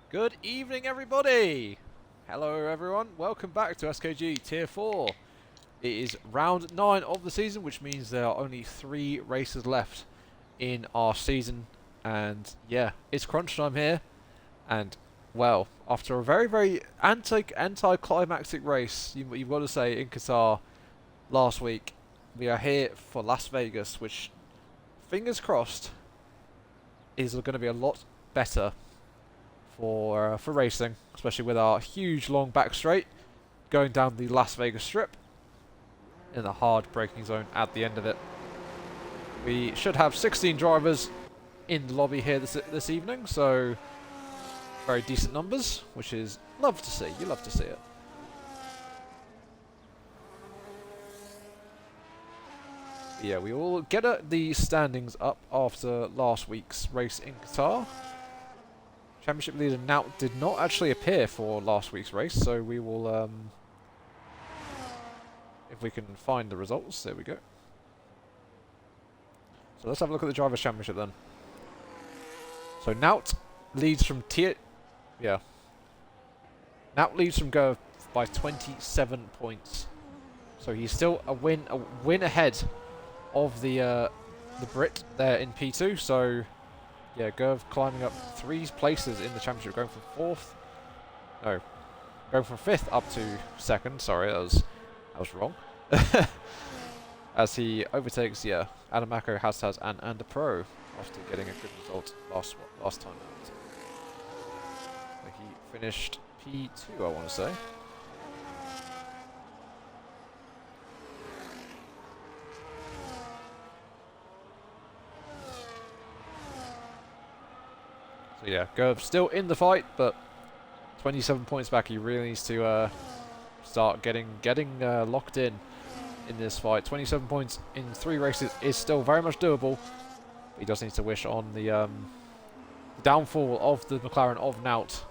Good evening, everybody! Hello, everyone. Welcome back to SKG Tier 4. It is round 9 of the season, which means there are only 3 races left in our season. And yeah, it's crunch time here. And well, after a very anticlimactic race, you've got to say, in Qatar last week, we are here for Las Vegas, which, fingers crossed, is going to be a lot better for racing, especially with our huge long back straight going down the Las Vegas Strip in the hard braking zone at the end of it. We should have 16 drivers in the lobby here this evening, so very decent numbers, which is love to see. You love to see it. Yeah, we will get the standings up after last week's race in Qatar. Championship leader Nout did not actually appear for last week's race, so we will, if we can find the results, there we go. So let's have a look at the Drivers' Championship then. So Nout leads from Nout leads from Go by 27 points. So he's still a win ahead of the Brit there in P2, so yeah, Gerv climbing up 3 places in the championship, going from 5th up to 2nd. Sorry, that was wrong. As he overtakes, Adamako, Hastaz, and Ander Pro after getting a good result last time out. So he finished P2, I want to say. So yeah, Gerv still in the fight, but 27 points back. He really needs to start getting locked in this fight. 27 points in 3 races is still very much doable. He does need to wish on the downfall of the McLaren of Nout,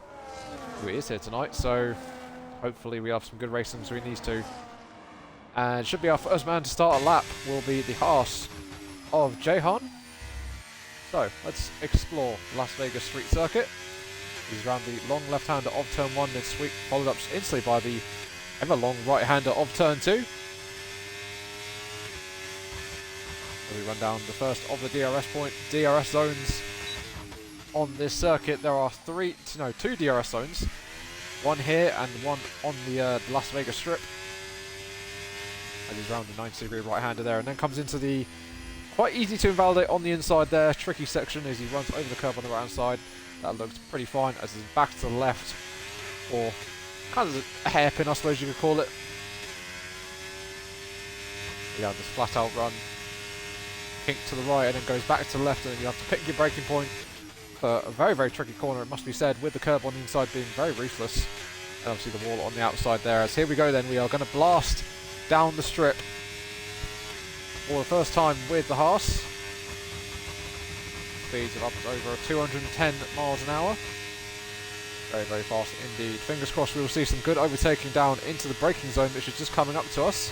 who is here tonight. So hopefully we have some good racing between these two. And should be our first man to start a lap will be the Haas of Jehan. So let's explore Las Vegas Street Circuit. He's around the long left-hander of turn 1, then sweep, followed up instantly by the ever long right-hander of turn 2. So we run down the first of the DRS zones on this circuit. There are 2 DRS zones, one here and one on the Las Vegas Strip. And he's around the 90-degree right-hander there, and then comes into the quite easy to invalidate on the inside there, tricky section as he runs over the curb on the right-hand side. That looks pretty fine as he's back to the left, or kind of a hairpin, I suppose you could call it. Yeah, this flat-out run, kink to the right, and then goes back to the left, and then you have to pick your braking point for a very tricky corner, it must be said, with the curb on the inside being very ruthless, and obviously the wall on the outside there. As here we go then, we are going to blast down the strip for the first time with the Haas. Speeds of up to over 210 miles an hour. Very fast indeed. Fingers crossed we will see some good overtaking down into the braking zone, which is just coming up to us.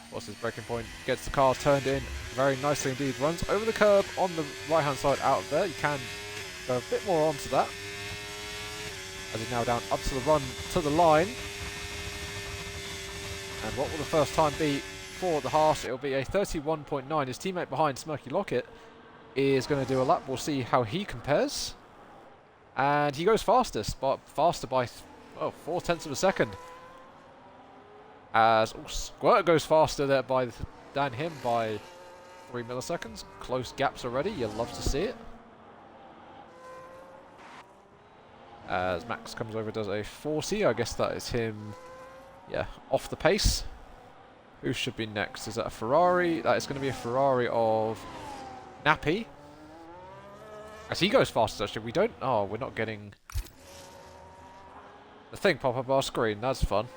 What's his braking point? Gets the car turned in very nicely indeed. Runs over the curb on the right hand side out of there. You can go a bit more onto that. As he's now down up to the run to the line. And what will the first time be for the Haas? It'll be a 31.9. His teammate behind, Smirky Lockett, is going to do a lap. We'll see how he compares. And he goes fastest, but faster by 0.4 of a second. As Squirt goes faster there than him by 3 milliseconds. Close gaps already. You'll love to see it. As Max comes over, does a 40. I guess that is him. Yeah, off the pace. Who should be next? Is that a Ferrari? That is going to be a Ferrari of Nappy. As he goes faster, actually. We're not getting the thing pop up our screen. That's fun.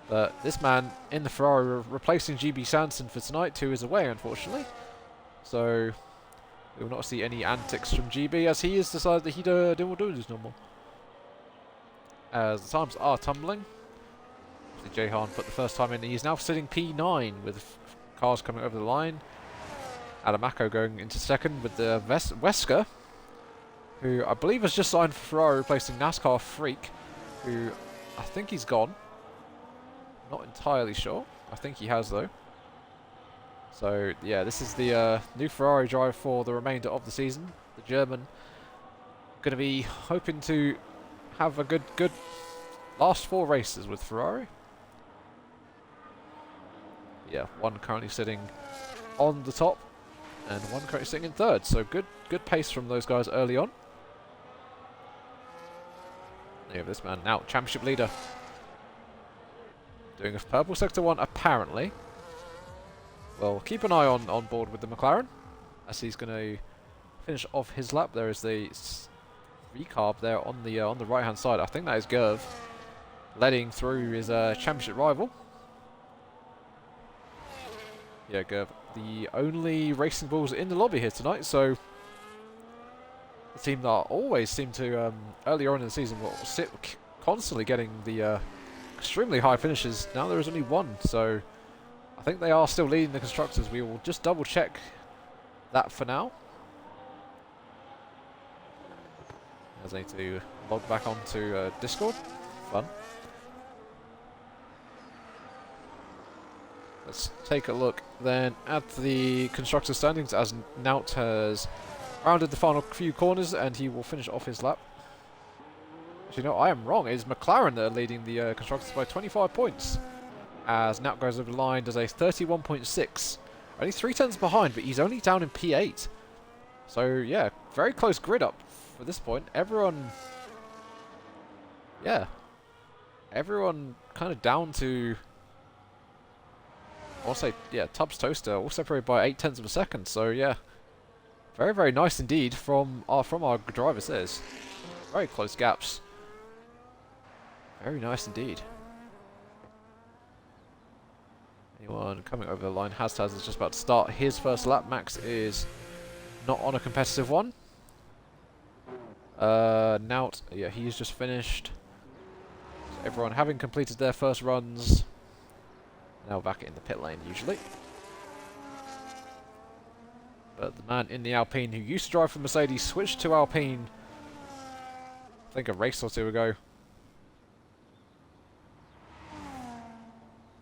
But this man in the Ferrari replacing GB Sanson for tonight, who is away, unfortunately. So we will not see any antics from GB as he has decided that he will do this normal. As the times are tumbling. Jehan put the first time in. He's now sitting P9 with cars coming over the line. Adamako going into second with the Wesker, who I believe has just signed for Ferrari, replacing NASCAR Freak, who I think he's gone. Not entirely sure. I think he has though. So yeah, this is the new Ferrari driver for the remainder of the season. The German going to be hoping to have a good last 4 races with Ferrari. Yeah, one currently sitting on the top, and one currently sitting in third. So good pace from those guys early on. You have this man now, championship leader, doing a purple sector 1 apparently. Well, keep an eye on board with the McLaren as he's going to finish off his lap. There is the recarb there on the right hand side. I think that is Gerv letting through his championship rival. Yeah, Gerv, the only racing bulls in the lobby here tonight. So the team that always seem to earlier on in the season will sit constantly getting the extremely high finishes. Now there is only one, so I think they are still leading the constructors. We will just double check that for now. I need to log back onto Discord. Fun. Let's take a look then at the constructor standings as Nout has rounded the final few corners and he will finish off his lap. Actually, no, I am wrong. It is McLaren that are leading the constructors by 25 points. As Nout goes over the line, does a 31.6. Only 3 tenths behind, but he's only down in P8. So yeah, very close grid up for this point. Everyone kind of down to, I'll say, yeah, Tubbs Toaster, all separated by 8 tenths of a second. So yeah, very, very nice indeed from our drivers. There's very close gaps. Very nice indeed. Anyone coming over the line? Hastaz is just about to start his first lap. Max is not on a competitive one. Nout, yeah, he's just finished. So everyone having completed their first runs. Now back in the pit lane usually. But the man in the Alpine who used to drive for Mercedes switched to Alpine, I think a race or two ago.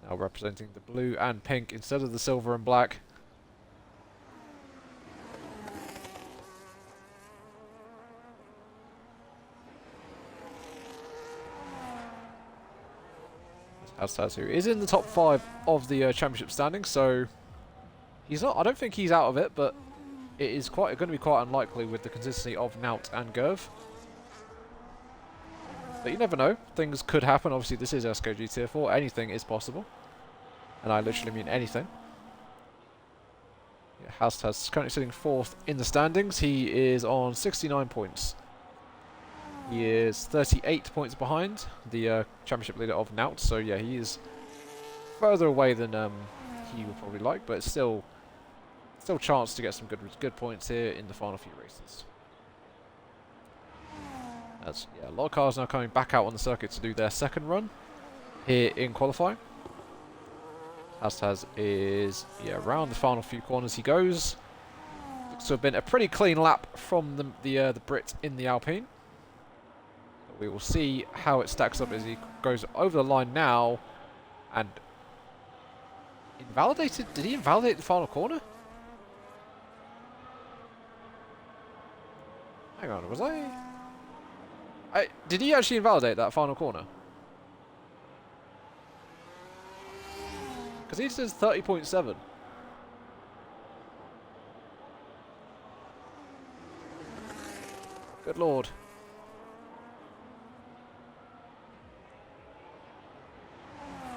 Now representing the blue and pink instead of the silver and black. Hastaz, who is in the top 5 of the championship standings, so he's not. I don't think he's out of it, but it is going to be quite unlikely with the consistency of Nout and Gerv. But you never know. Things could happen. Obviously, this is SKG Tier 4. Anything is possible. And I literally mean anything. Yeah, Hastaz is currently sitting 4th in the standings. He is on 69 points. He is 38 points behind the championship leader of Nout. So yeah, he is further away than he would probably like, but it's still chance to get some good points here in the final few races. As yeah, a lot of cars now coming back out on the circuit to do their second run here in qualifying. Hastaz is around the final few corners he goes. Looks to have been a pretty clean lap from the Brit in the Alpine. But we will see how it stacks up as he goes over the line now and invalidated. Did he invalidate the final corner? Hang on, was did he actually invalidate that final corner? Because he says 30.7. Good lord.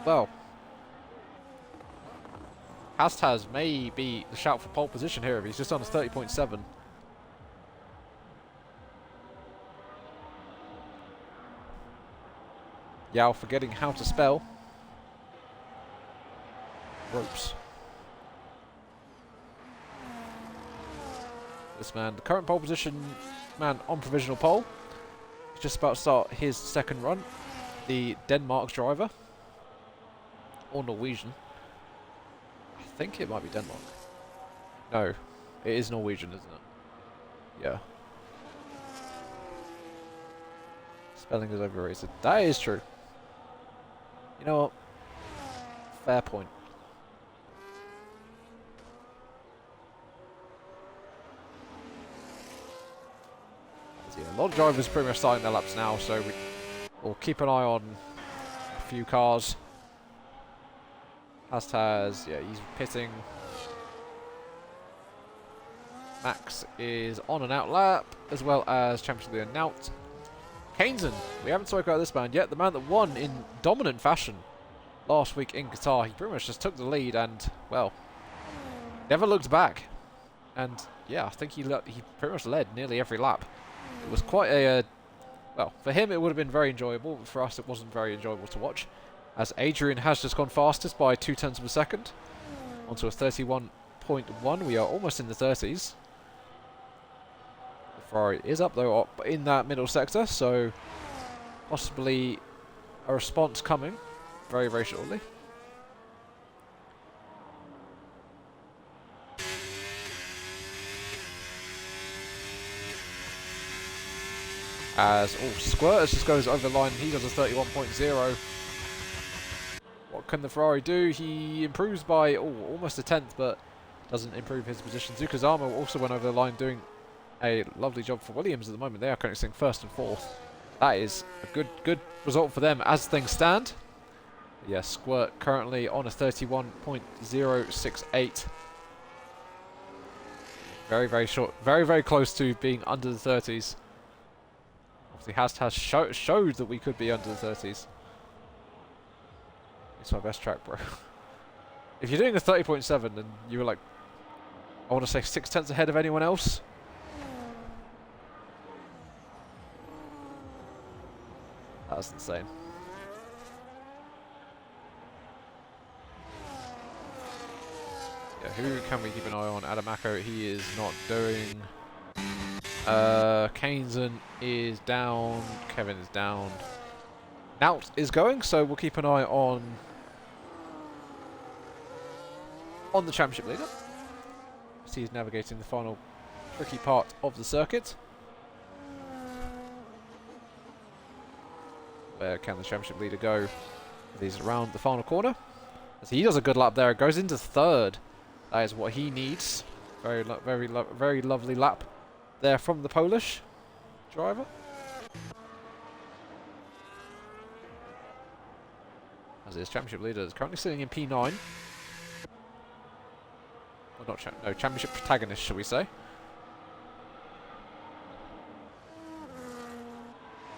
Well, Hastaz may be the shout for pole position here if he's just on his 30.7. Yao forgetting how to spell. Ropes. This man, the current pole position man on provisional pole, is just about to start his second run. The Denmark driver. Or Norwegian. I think it might be Denmark. No. It is Norwegian, isn't it? Yeah. Spelling is overrated. That is true. You know what? Fair point. So yeah, a lot of drivers pretty much starting their laps now, so we'll keep an eye on a few cars. Hastaz, yeah, he's pitting. Max is on an out lap, as well as Championship leader Nout. Kainzen, we haven't spoken about this man yet. The man that won in dominant fashion last week in Qatar. He pretty much just took the lead and, well, never looked back. And yeah, I think he pretty much led nearly every lap. It was quite a, well, for him it would have been very enjoyable, but for us it wasn't very enjoyable to watch. As Adrian has just gone fastest by 0.2 of a second, onto a 31.1. We are almost in the 30s. The Ferrari is up though, up in that middle sector, so possibly a response coming very, very shortly. As Squirters just goes over the line, he does a 31.0. What can the Ferrari do? He improves by almost a 10th, but doesn't improve his position. Zukazama also went over the line, doing a lovely job for Williams at the moment. They are currently sitting first and fourth. That is a good result for them as things stand. Yeah, Squirt currently on a 31.068. Very, very short. Very, very close to being under the 30s. Obviously, has showed that we could be under the 30s. It's my best track, bro. If you're doing a 30.7 and you were like, I want to say 0.6 ahead of anyone else. That's insane. Yeah, who can we keep an eye on? Adamako, he is not doing. Kainzen is down. Kevin is down. Nout is going, so we'll keep an eye on the championship leader. He's navigating the final tricky part of the circuit. Where can the championship leader go? He's around the final corner. So he does a good lap there. Goes into third. That is what he needs. Very lovely lap there from the Polish driver. As his championship leader is currently sitting in P9. Or not championship protagonist, shall we say.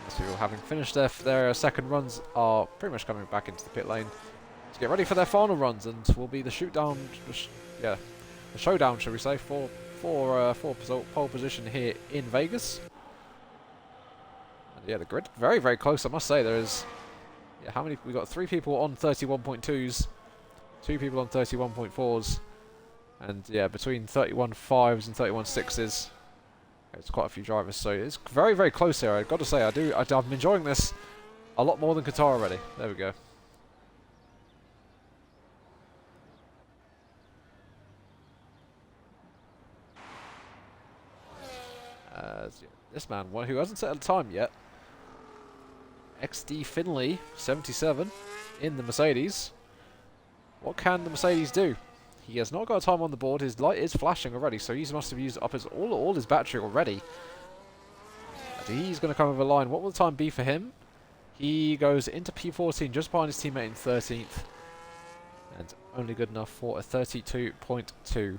So having finished their second runs are pretty much coming back into the pit lane to get ready for their final runs, and will be the the showdown, shall we say, for pole position here in Vegas. And yeah, the grid very, very close, I must say. There is, yeah, how many? We got 3 people on 31.2s, 2 people on 31.4s, and yeah, between 31.5s and 31.6s. It's quite a few drivers, so it's very, very close here. I've got to say, I'm enjoying this a lot more than Qatar already. There we go. This man, one who hasn't set a time yet, XD Finley, 77, in the Mercedes. What can the Mercedes do? He has not got a time on the board. His light is flashing already, so he must have used up all his battery already. And he's going to come over the line. What will the time be for him? He goes into P14 just behind his teammate in 13th. And only good enough for a 32.2.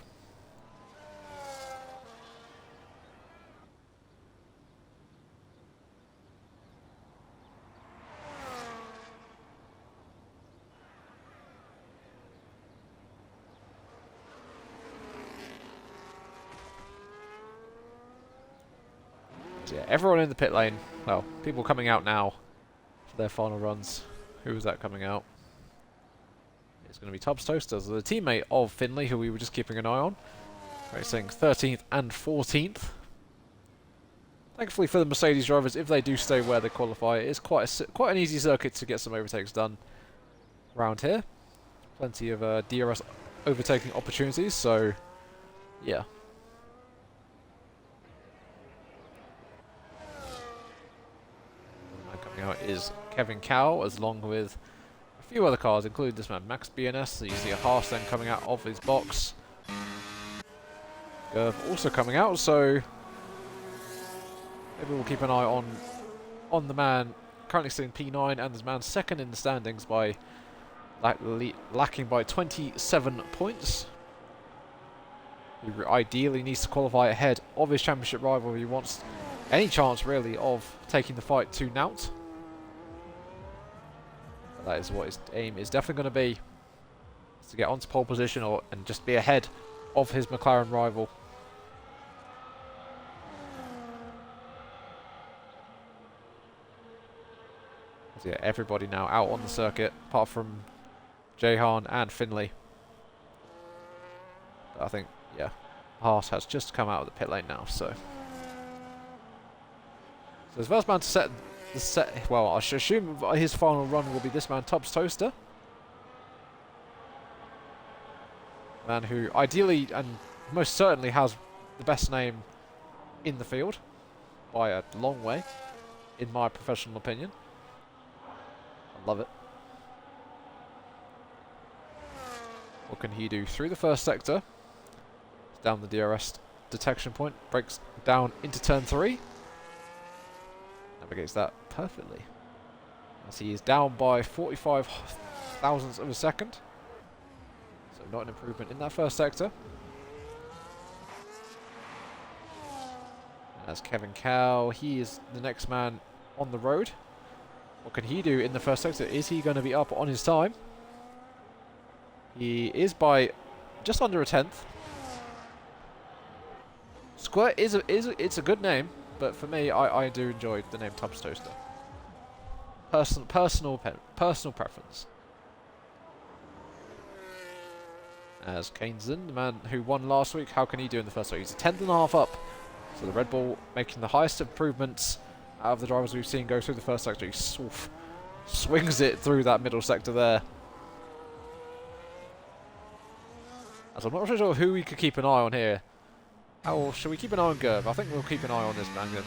Yeah, everyone in the pit lane. Well, people coming out now for their final runs. Who is that coming out? It's going to be Tubbs Toaster, the teammate of Finley, who we were just keeping an eye on. Racing 13th and 14th. Thankfully for the Mercedes drivers, if they do stay where they qualify, it is quite an easy circuit to get some overtakes done around here. Plenty of DRS overtaking opportunities, so yeah. Now it is Kevin Cow, as long with a few other cars, including this man, Max BNS. So you see a Haas then coming out of his box. Gerv also coming out, so maybe we'll keep an eye on the man currently sitting P9 and this man second in the standings by lacking by 27 points. He ideally needs to qualify ahead of his championship rival if he wants any chance really of taking the fight to Nout. But that is what his aim is definitely going to be, is to get onto pole position and just be ahead of his McLaren rival. So yeah, everybody now out on the circuit apart from Jehan and Finley. But I think, yeah, Haas has just come out of the pit lane now, so his first man to set the set. Well, I should assume his final run will be this man, Tubbs Toaster. Man who ideally and most certainly has the best name in the field by a long way, in my professional opinion. I love it. What can he do through the first sector? Down the DRS detection point, breaks down into turn 3. Navigates that perfectly. As he is down by 45 thousandths of a second. So not an improvement in that first sector. As Kevin Cow, he is the next man on the road. What can he do in the first sector? Is he going to be up on his time? He is by just under a tenth. Squirt it's a good name, but for me, I do enjoy the name Tubbs Toaster. Personal preference. As Kaneson, the man who won last week, how can he do in the first race? He's a tenth and a half up. So the Red Bull making the highest improvements out of the drivers we've seen go through the first sector. He swings it through that middle sector there. As I'm not really sure who we could keep an eye on here. How should we keep an eye on Gerv? I think we'll keep an eye on this man then.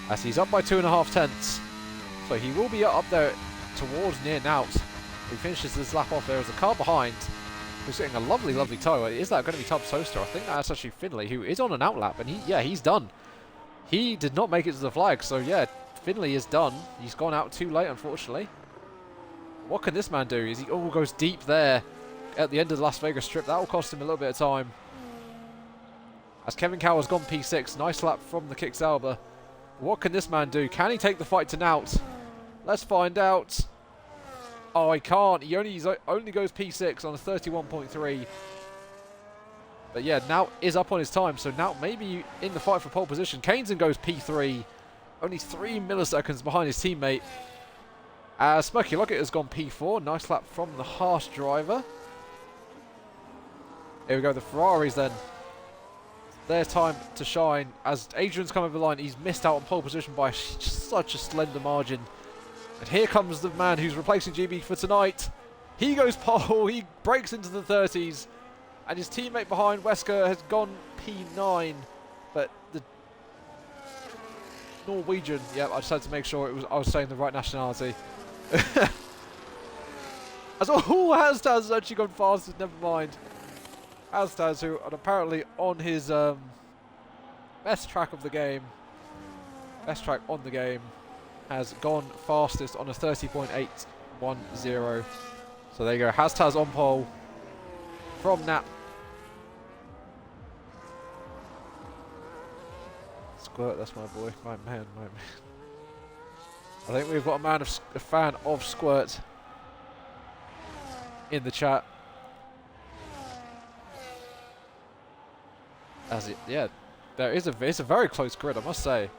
As he's up by 2.5 tenths. So he will be up there towards near Nout. He finishes this lap off. There is a car behind who's getting a lovely, lovely tow. Is that going to be Tubbs Toaster? I think that's actually Finley, who is on an outlap. And he's done. He did not make it to the flag. So yeah, Finley is done. He's gone out too late, unfortunately. What can this man do? Is he goes deep there at the end of the Las Vegas Strip? That will cost him a little bit of time. As Kevin Cow has gone P6. Nice lap from the Kick Sauber. What can this man do? Can he take the fight to Nout? Let's find out. Oh, he can't. He only goes P6 on a 31.3. But yeah, Nout is up on his time. So Nout may be in the fight for pole position. Kaneson goes P3. Only 3 milliseconds behind his teammate. Smoky Lockett has gone P4. Nice lap from the Haas driver. Here we go, the Ferraris then. Their time to shine. As Adrian's come over the line, he's missed out on pole position by such a slender margin. And here comes the man who's replacing GB for tonight. He goes pole, he breaks into the 30s. And his teammate behind, Wesker, has gone P9. But the Norwegian, yeah, I just had to make sure I was saying the right nationality. As Hastaz has actually gone fastest, never mind. Hastaz, who are apparently on his best track on the game, has gone fastest on a 30.810. So there you go, Hastaz on pole from Nap. Squirt, that's my boy, my man. I think we've got a fan of Squirt in the chat. It's a very close grid, I must say.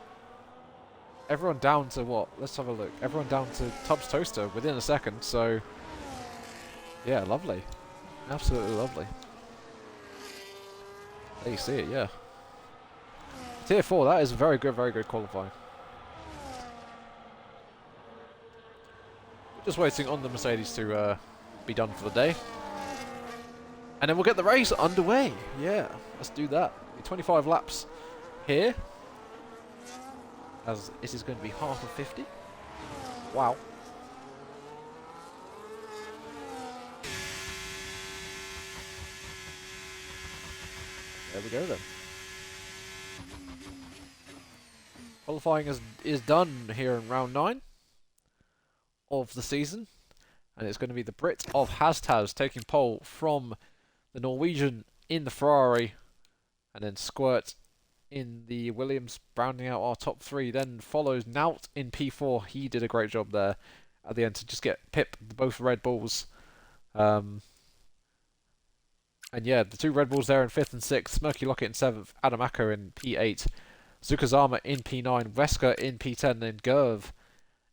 Everyone down to what? Let's have a look. Everyone down to Tubbs Toaster within a second, so yeah, lovely. Absolutely lovely. There you see it, yeah. Tier 4, that is very good qualifying. Just waiting on the Mercedes to be done for the day. And then we'll get the race underway. Yeah, let's do that. 25 laps here. as this is going to be half of 50. Wow. There we go then. Qualifying is done here in round 9 of the season. And it's going to be the Brit of Hastaz taking pole from the Norwegian in the Ferrari. And then Squirt in the Williams, rounding out our top 3. Then follows Naut in P4. He did a great job there at the end to just get Pip both Red Bulls. And yeah, the 2 Red Bulls there in 5th and 6th. Smirky Lockett in 7th. Adamako in P8. Zukazama in P9. Wesker in P10. And Gerv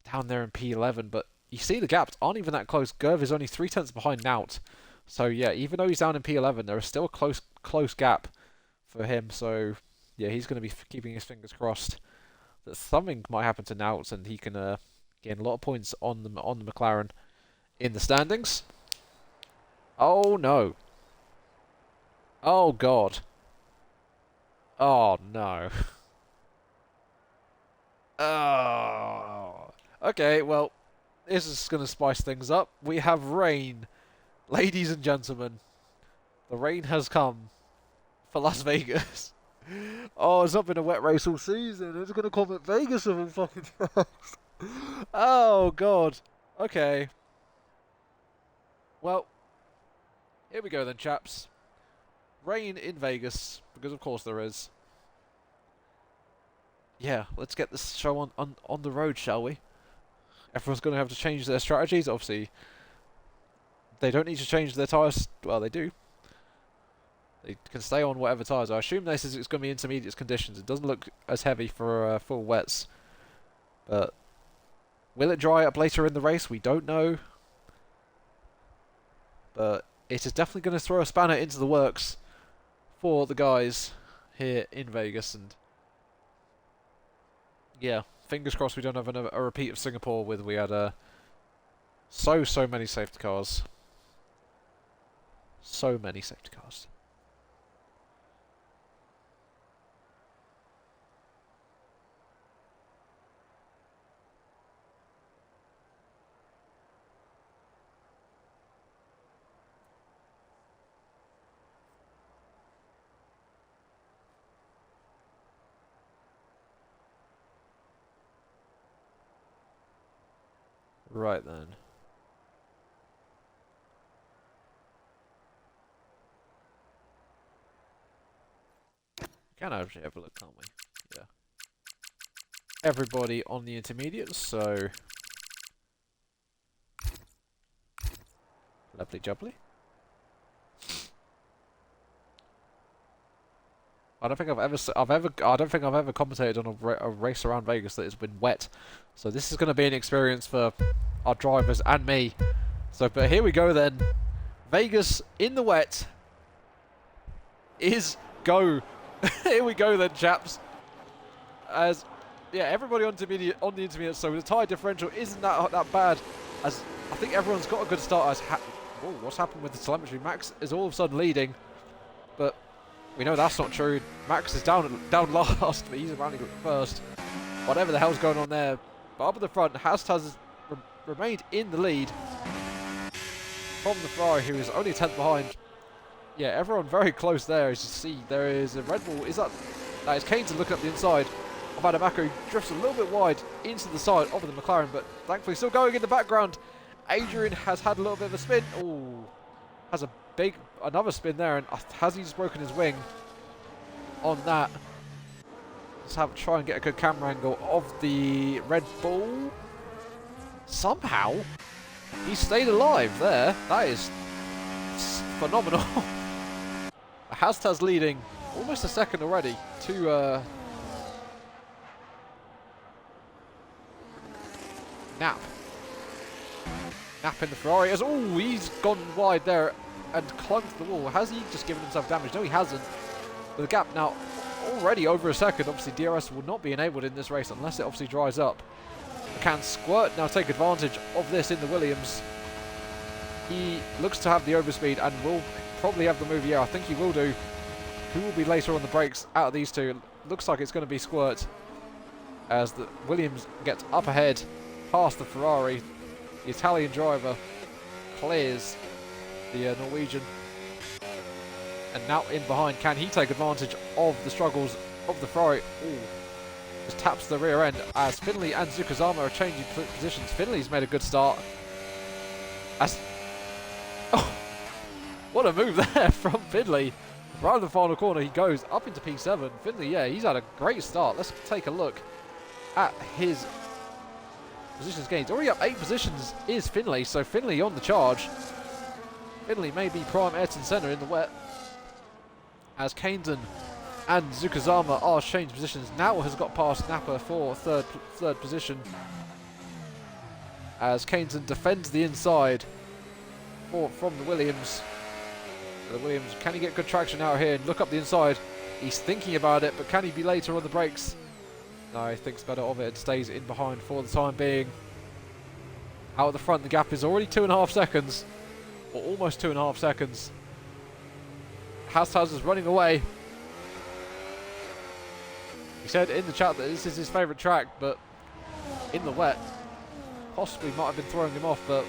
down there in P11. But you see the gaps aren't even that close. Gerv is only 3/10 behind Naut. So yeah, even though he's down in P11, there is still a close gap for him. So yeah, he's going to be keeping his fingers crossed that something might happen to Naut and he can gain a lot of points on the McLaren in the standings. Oh no. Oh god. Oh no. Oh. Okay, well, this is going to spice things up. We have rain. Ladies and gentlemen, the rain has come for Las Vegas. Oh, it's not been a wet race all season. It's going to come at Vegas of all fucking times. Oh, God. Okay. Well, here we go then, chaps. Rain in Vegas, because of course there is. Yeah, let's get this show on the road, shall we? Everyone's going to have to change their strategies. Obviously, they don't need to change their tyres. Well, they do. They can stay on whatever tyres. I assume it's going to be intermediate conditions. It doesn't look as heavy for full wets. But will it dry up later in the race? We don't know. But it is definitely going to throw a spanner into the works for the guys here in Vegas. And yeah, fingers crossed we don't have a repeat of Singapore where we had so many safety cars. So many safety cars. Right then. Can actually have a look, can't we? Yeah. Everybody on the intermediates, so lovely jubbly. I don't think I've ever commentated on a race around Vegas that has been wet. So this is going to be an experience for our drivers and me. So, but here we go then. Vegas in the wet is go. Here we go then, chaps. As yeah, everybody on the intermediate. So the tyre differential isn't that bad. As I think everyone's got a good start. As whoa, what's happened with the telemetry? Max is all of a sudden leading, but we know that's not true. Max is down last, but he's rounding up first. Whatever the hell's going on there. But up at the front, Hastaz has remained in the lead from the Ferrari, who is only 10th behind. Yeah, everyone very close there. As you see, there is a Red Bull. That is Kane's looking up the inside of Adamako. Drifts a little bit wide into the side of the McLaren, but thankfully still going in the background. Adrian has had a little bit of a spin. Oh, has another spin there, and has he just broken his wing on that? Let's try and get a good camera angle of the Red Bull. Somehow, he stayed alive there. That is phenomenal. Hastaz leading almost a second already to Nap in the Ferrari. He's gone wide there and clung to the wall. Has he just given himself damage? No, he hasn't. But the gap now already over a second. Obviously, DRS will not be enabled in this race unless it obviously dries up. Can Squirt now take advantage of this in the Williams? He looks to have the overspeed and will probably have the move. Yeah, I think he will do. Who will be later on the brakes out of these two? Looks like it's going to be Squirt. as the Williams gets up ahead past the Ferrari. The Italian driver clears the Norwegian. And now in behind, can he take advantage of the struggles of the Ferrari? Ooh, just taps the rear end as Finley and Zukazama are changing positions. Finley's made a good start. As oh, what a move there from Finley. Right in the final corner, he goes up into P7. Finley, yeah, he's had a great start. Let's take a look at his positions gained. Already up 8 positions is Finley, so Finley on the charge. Finley may be prime Ayrton Senna in the wet, as Kainsen and Zukazama are changed positions. Now has got past Napa for third position, as Kainsen defends the inside from the Williams. The Williams, can he get good traction out here and look up the inside? He's thinking about it, but can he be later on the brakes? No, he thinks better of it and stays in behind for the time being. Out at the front, the gap is already 2.5 seconds, or almost 2.5 seconds. Haas is running away. He said in the chat that this is his favourite track, but in the wet, possibly might have been throwing him off, but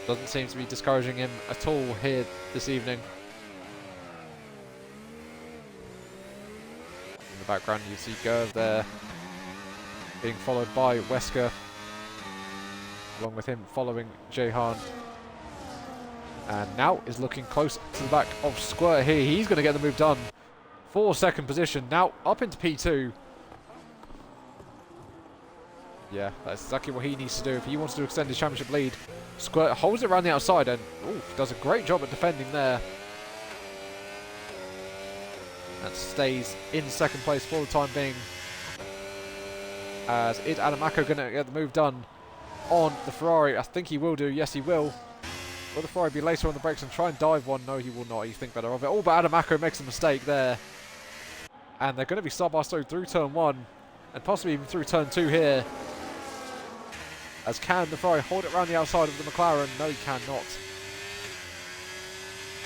doesn't seem to be discouraging him at all here this evening. In the background you see Gerv there being followed by Wesker, along with him following Jehan. And now is looking close to the back of Squirt here. He's going to get the move done for second position. Now up into P2. Yeah, that's exactly what he needs to do if he wants to extend his championship lead. Squirt holds it around the outside and does a great job at defending there. And stays in second place for the time being. As is Adamako going to get the move done on the Ferrari? I think he will do. Yes, he will. Will the Ferrari be later on the brakes and try and dive one? No, he will not. You think better of it. Oh, but Adamako makes a mistake there. And they're going to be sub-arse through turn 1 and possibly even through turn 2 here. As can the Ferrari hold it around the outside of the McLaren? No, he cannot.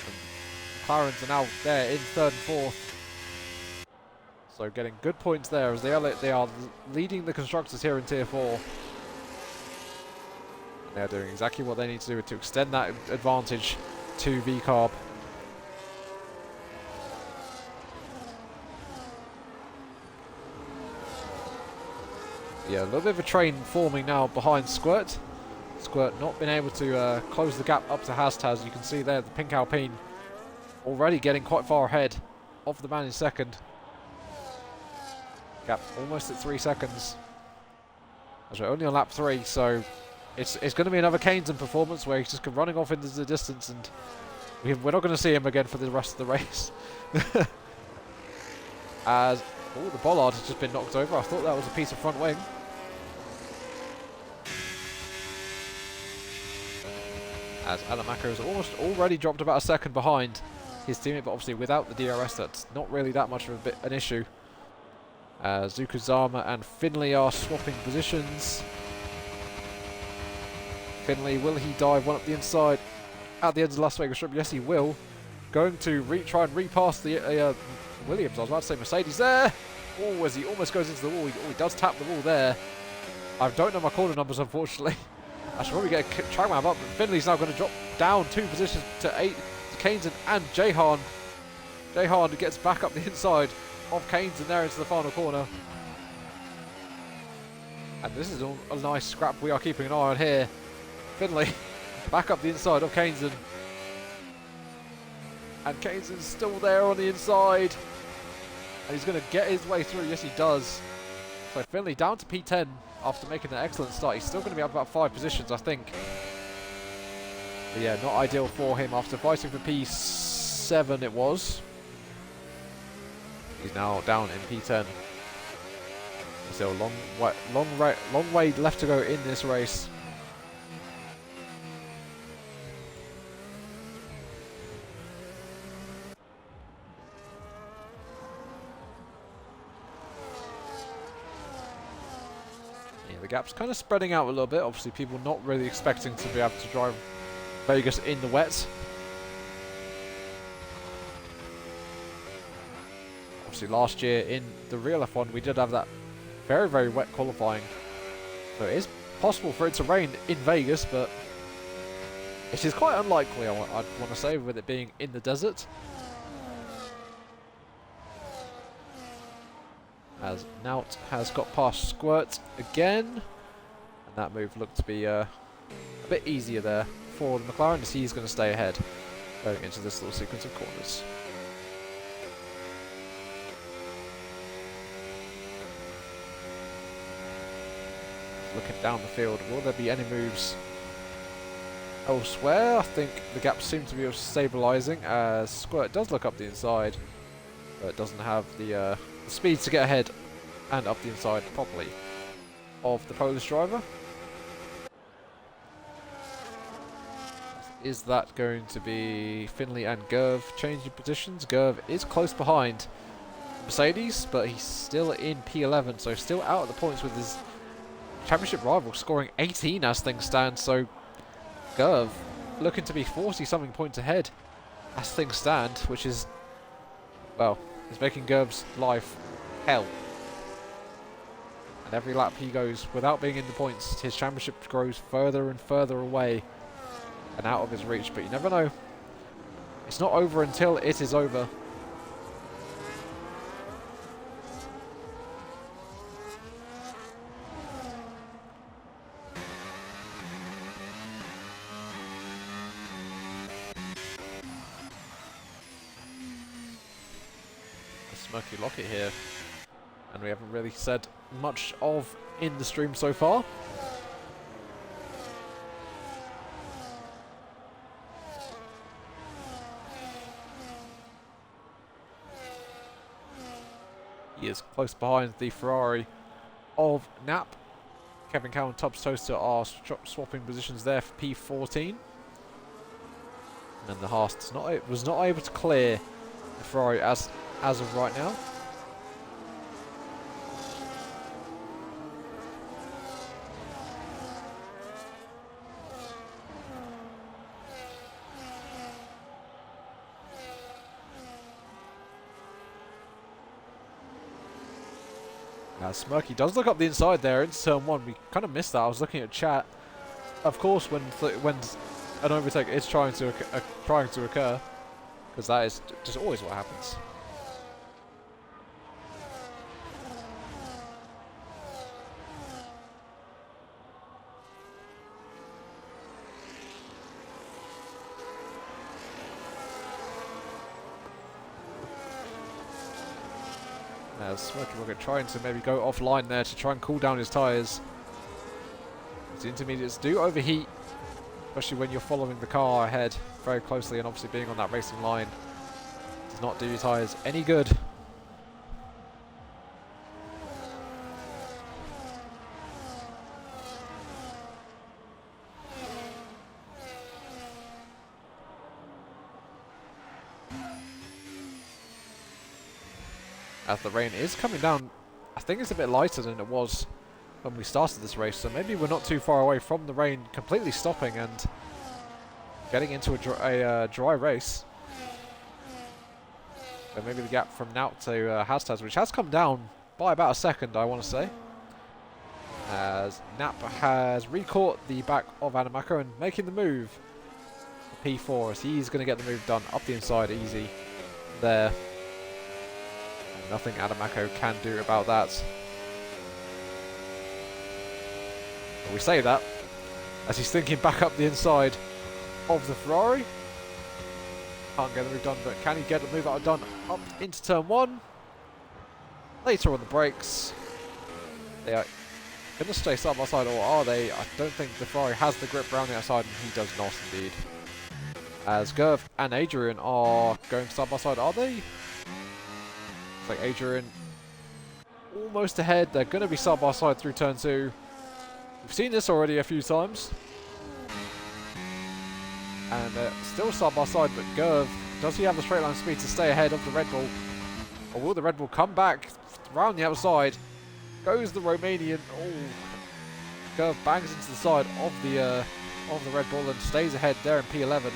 The McLarens are now there in third and fourth. So getting good points there as they are leading the constructors here in Tier 4. And they're doing exactly what they need to do to extend that advantage to VCarb. Yeah, a little bit of a train forming now behind Squirt. Squirt not been able to close the gap up to Hastaz. You can see there the pink Alpine already getting quite far ahead of the man in second. Gap almost at 3 seconds. As we're only on lap 3, so it's going to be another Kainsen performance where he's just running off into the distance, and we're not going to see him again for the rest of the race. As the bollard has just been knocked over. I thought that was a piece of front wing. As Adamako has almost already dropped about a second behind his teammate, but obviously without the DRS that's not really that much of an issue. Zukazama and Finley are swapping positions. Finley, will he dive one up the inside at the end of the Las Vegas Strip? Yes, he will. Going to try and repass the Williams. I was about to say Mercedes there. Oh, as he almost goes into the wall. He does tap the wall there. I don't know my corner numbers, unfortunately. I should probably get a track map up, but Finley's now going to drop down 2 positions to 8 to Kainsen and Jehan. Jehan gets back up the inside of Kainsen there into the final corner. And this is a nice scrap we are keeping an eye on here. Finley back up the inside of Kainsen. And Kainsen's still there on the inside. And he's going to get his way through. Yes, he does. So Finley down to P10 after making an excellent start. He's still going to be up about 5 positions, I think. But yeah, not ideal for him after fighting for P7 it was. He's now down in P10. Still a long way left to go in this race. The gap's kind of spreading out a little bit. Obviously, people not really expecting to be able to drive Vegas in the wet. Obviously, last year in the real F1, we did have that very, very wet qualifying. So it is possible for it to rain in Vegas, but it is quite unlikely, I'd want to say, with it being in the desert. As Nout has got past Squirt again. And that move looked to be a bit easier there for the McLaren, as he's going to stay ahead going into this little sequence of corners. Looking down the field, will there be any moves elsewhere? I think the gaps seem to be stabilising as Squirt does look up the inside, but doesn't have the speed to get ahead and up the inside properly of the Polish driver. Is that going to be Finley and Gerv changing positions? Gerv is close behind Mercedes, but he's still in P11, so still out of the points with his championship rival scoring 18 as things stand. So Gerv looking to be 40-something points ahead as things stand, which is, well, is making Gerv's life hell. And every lap he goes without being in the points, his championship grows further and further away and out of his reach. But you never know. It's not over until it is over. Smoky Locket here, and we haven't really said much of in the stream so far. He is close behind the Ferrari of Nap. Kevin Cow and Tubbs Toaster are swapping positions there for P14. And then the Haas was not able to clear the Ferrari as of right now. Now Smirky does look up the inside there into turn one. We kind of missed that. I was looking at chat. Of course, when an overtake is trying to occur, because that is just always what happens. Now Smirky Rocket trying to maybe go offline there to try and cool down his tyres. The intermediates do overheat, especially when you're following the car ahead very closely, and obviously being on that racing line does not do your tyres any good. As the rain is coming down, I think it's a bit lighter than it was when we started this race, so maybe we're not too far away from the rain completely stopping and getting into a dry race. So maybe the gap from Nout to Hastaz, which has come down by about a second, I want to say, as Nap has recaught the back of Anamako and making the move for P4, as he's going to get the move done up the inside easy there. Nothing Adamako can do about that. But we say that as he's thinking back up the inside of the Ferrari. Can't get the move done, but can he get the move done up into turn one? Later on the brakes. They are going to stay side by side, or are they? I don't think the Ferrari has the grip around the outside, and he does not indeed. As Gerv and Adrian are going side by side, are they? Like Adrian almost ahead. They're going to be side by side through turn two. We've seen this already a few times. And still side by side, but Gerv, does he have the straight line speed to stay ahead of the Red Bull? Or will the Red Bull come back around the outside? Goes the Romanian. Oh, Gerv bangs into the side of the Red Bull and stays ahead there in P11.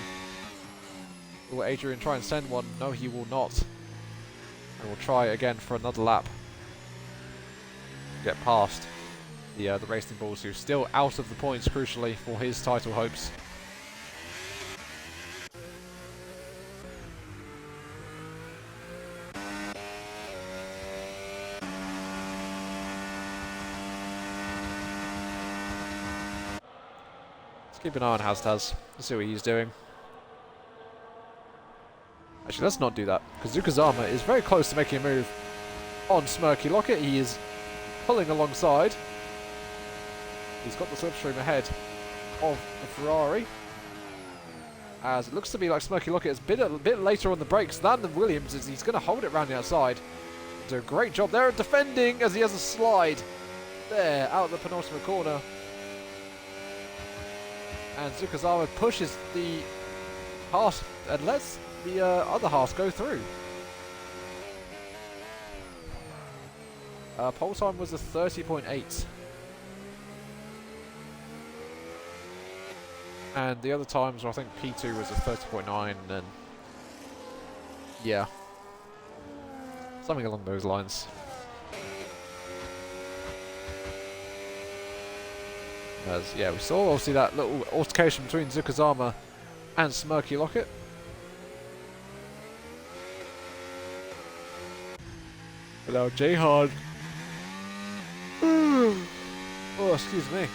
Will Adrian try and send one? No, he will not. And we'll try again for another lap. get past the Racing Bulls, who's still out of the points, crucially, for his title hopes. Let's keep an eye on Hastaz. Let's see what he's doing. Actually, let's not do that, because Zukazama is very close to making a move on Smirky Locket. He is pulling alongside. He's got the slipstream ahead of the Ferrari, as it looks to be like Smirky Locket has been a bit later on the brakes than the Williams, as he's going to hold it around the outside. Do a great job there at defending, as he has a slide there out of the penultimate corner. And Zukazama pushes the Haas and lets the other Haas go through. Pole time was a 30.8. And the other times, I think P2 was a 30.9, and then, yeah, something along those lines. As, yeah, we saw obviously that little altercation between Zukazama and Smirky Locket. But now Jehan. Oh, excuse me.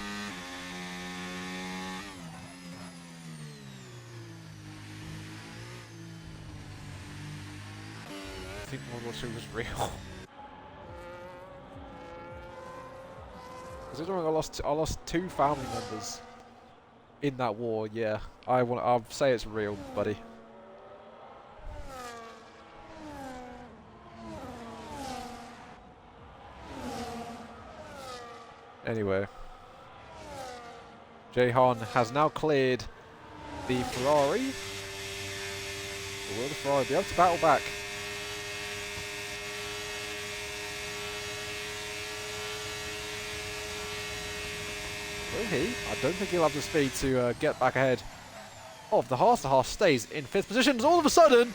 I think World War II was real. Considering I lost 2 family members in that war, yeah, I'll say it's real, buddy. Anyway, Jehan has now cleared the Ferrari. Will the Ferrari be able to battle back? Will he? I don't think he'll have the speed to get back ahead of the Haas. The Haas stays in 5th position, and all of a sudden,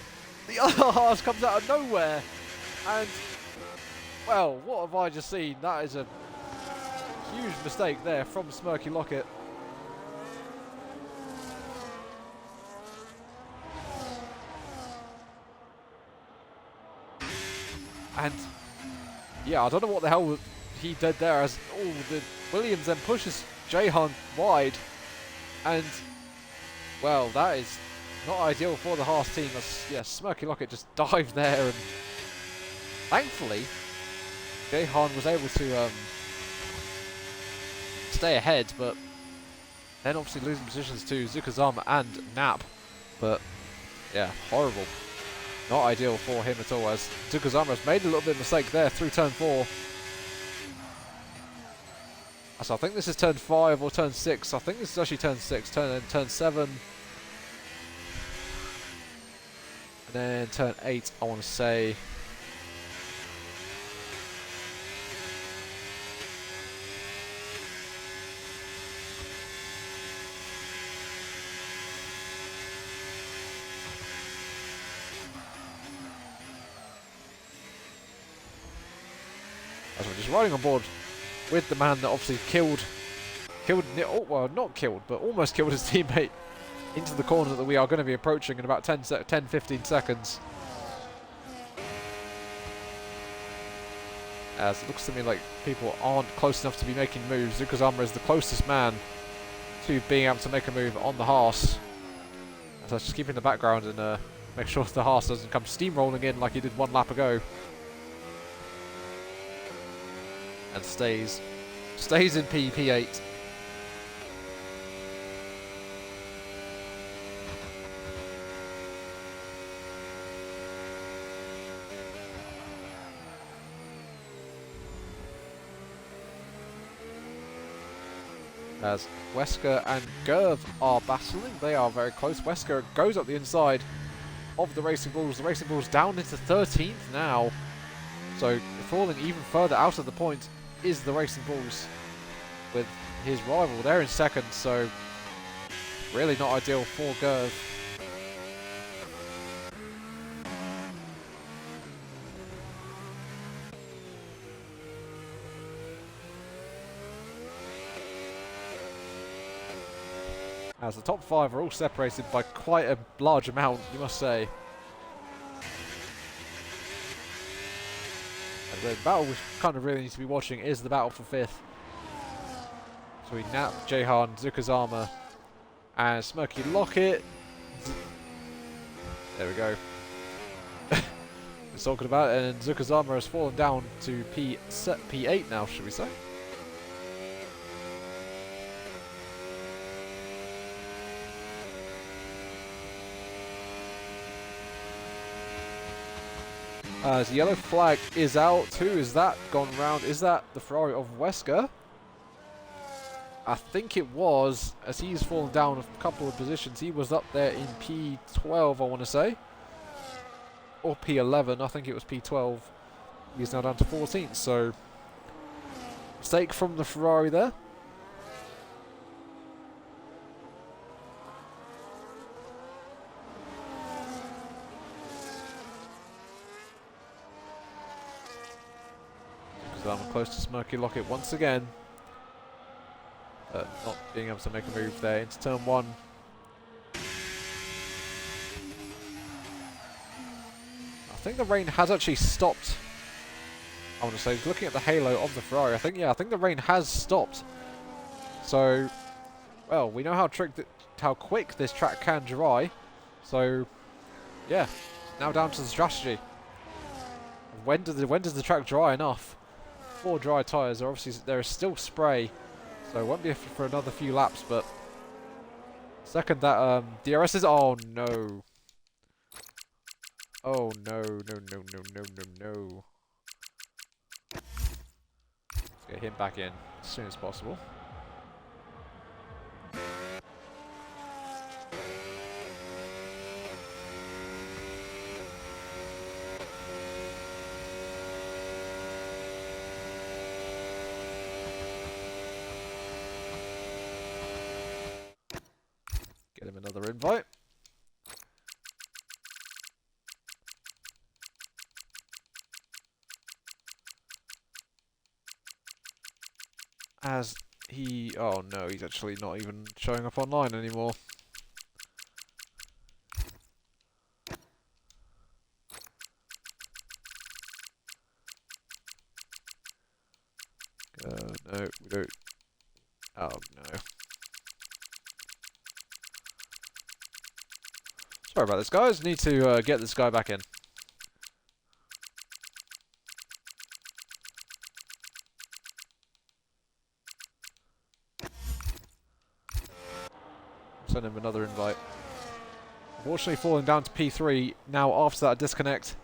the other Haas comes out of nowhere. And, well, what have I just seen? That is a huge mistake there from Smirky Locket. And, yeah, I don't know what the hell he did there, as the Williams then pushes Jehan wide, and well, that is not ideal for the Haas team. As, yeah, Smirky Locket just dived there, and thankfully Jehan was able to stay ahead, but then obviously losing positions to Zukazama and Nap. But yeah, horrible. Not ideal for him at all, as Zukazama has made a little bit of mistake there through turn 4. So I think this is turn 5 or turn 6. I think this is actually turn 6, turn 7. And then turn 8, I want to say. As we're just riding on board with the man that obviously killed, well, not killed, but almost killed his teammate into the corner that we are going to be approaching in about 10-15 seconds. As it looks to me like people aren't close enough to be making moves. Zukazama is the closest man to being able to make a move on the Haas. So just keep in the background and make sure the Haas doesn't come steamrolling in like he did 1 lap ago. And stays in P8. As Wesker and Gerv are battling, they are very close. Wesker goes up the inside of the Racing Bulls. The Racing Bulls down into 13th now. So falling even further out of the point is the Racing Bulls, with his rival there in 2nd, so really not ideal for Gerv. As the top 5 are all separated by quite a large amount, you must say. And the battle we kind of really need to be watching is the battle for 5th. Between Nap, Jehan, Zukazama, and Smirky Locket. There we go. We're talking about it, and Zukazama has fallen down to P8 now, should we say? As the yellow flag is out, who is that gone round? Is that the Ferrari of Wesker? I think it was, as he's fallen down a couple of positions. He was up there in P12, I want to say. Or P11, I think it was P12. He's now down to 14th, so mistake from the Ferrari there. I'm close to Smirky Locket once again. Not being able to make a move there into turn 1. I think the rain has actually stopped. I want to say, looking at the halo of the Ferrari, I think the rain has stopped. So, well, we know how quick this track can dry. So, yeah, now down to the strategy. When does the track dry enough? 4 dry tyres. Obviously, there is still spray, so it won't be for another few laps. But second that DRS is, oh no, oh no, no. Let's get him back in as soon as possible. Get him another invite. As he... oh no, he's actually not even showing up online anymore. No, we don't... oh no. Sorry about this, guys. Need to get this guy back in. Send him another invite. Unfortunately, falling down to P3 now after that disconnect.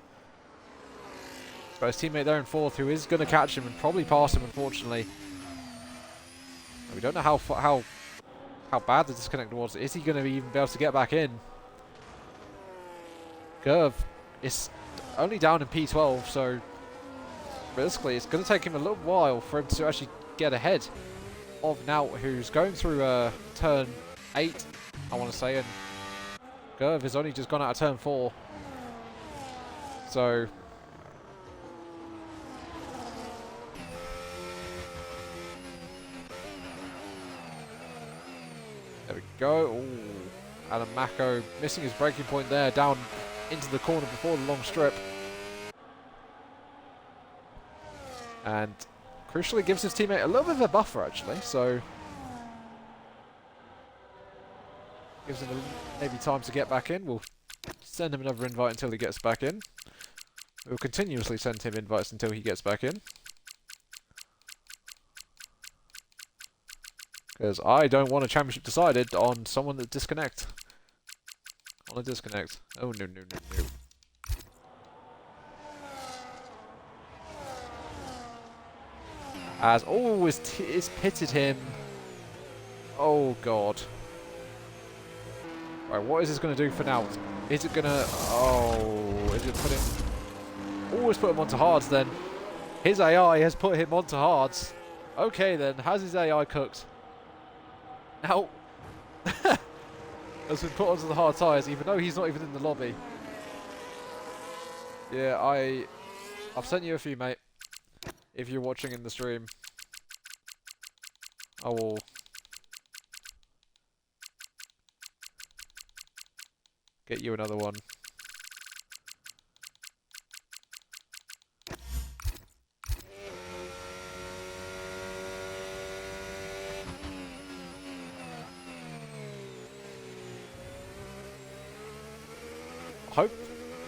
But his teammate there in 4th, who is going to catch him and probably pass him, unfortunately. We don't know how bad the disconnect was. Is he going to even be able to get back in? Gerv is only down in P12, so realistically it's going to take him a little while for him to actually get ahead of Naut, who's going through turn 8, I want to say, and Gerv has only just gone out of turn 4. So there we go. Ooh, Adam Mako missing his braking point there, down into the corner before the long strip. And crucially gives his teammate a little bit of a buffer, actually, so gives him maybe time to get back in. We'll send him another invite until he gets back in. We'll continuously send him invites until he gets back in. Because I don't want a championship decided on someone that disconnect. On a disconnect. Oh, no. As always, it's pitted him. Oh, God. Right, what is this going to do for now? Is it going to... oh, is it put him... always put him onto hards, then. His AI has put him onto hards. Okay, then. Has his AI cooked? Now... has been put onto the hard tyres, even though he's not even in the lobby. Yeah, I've sent you a few, mate. If you're watching in the stream, I will Get you another one.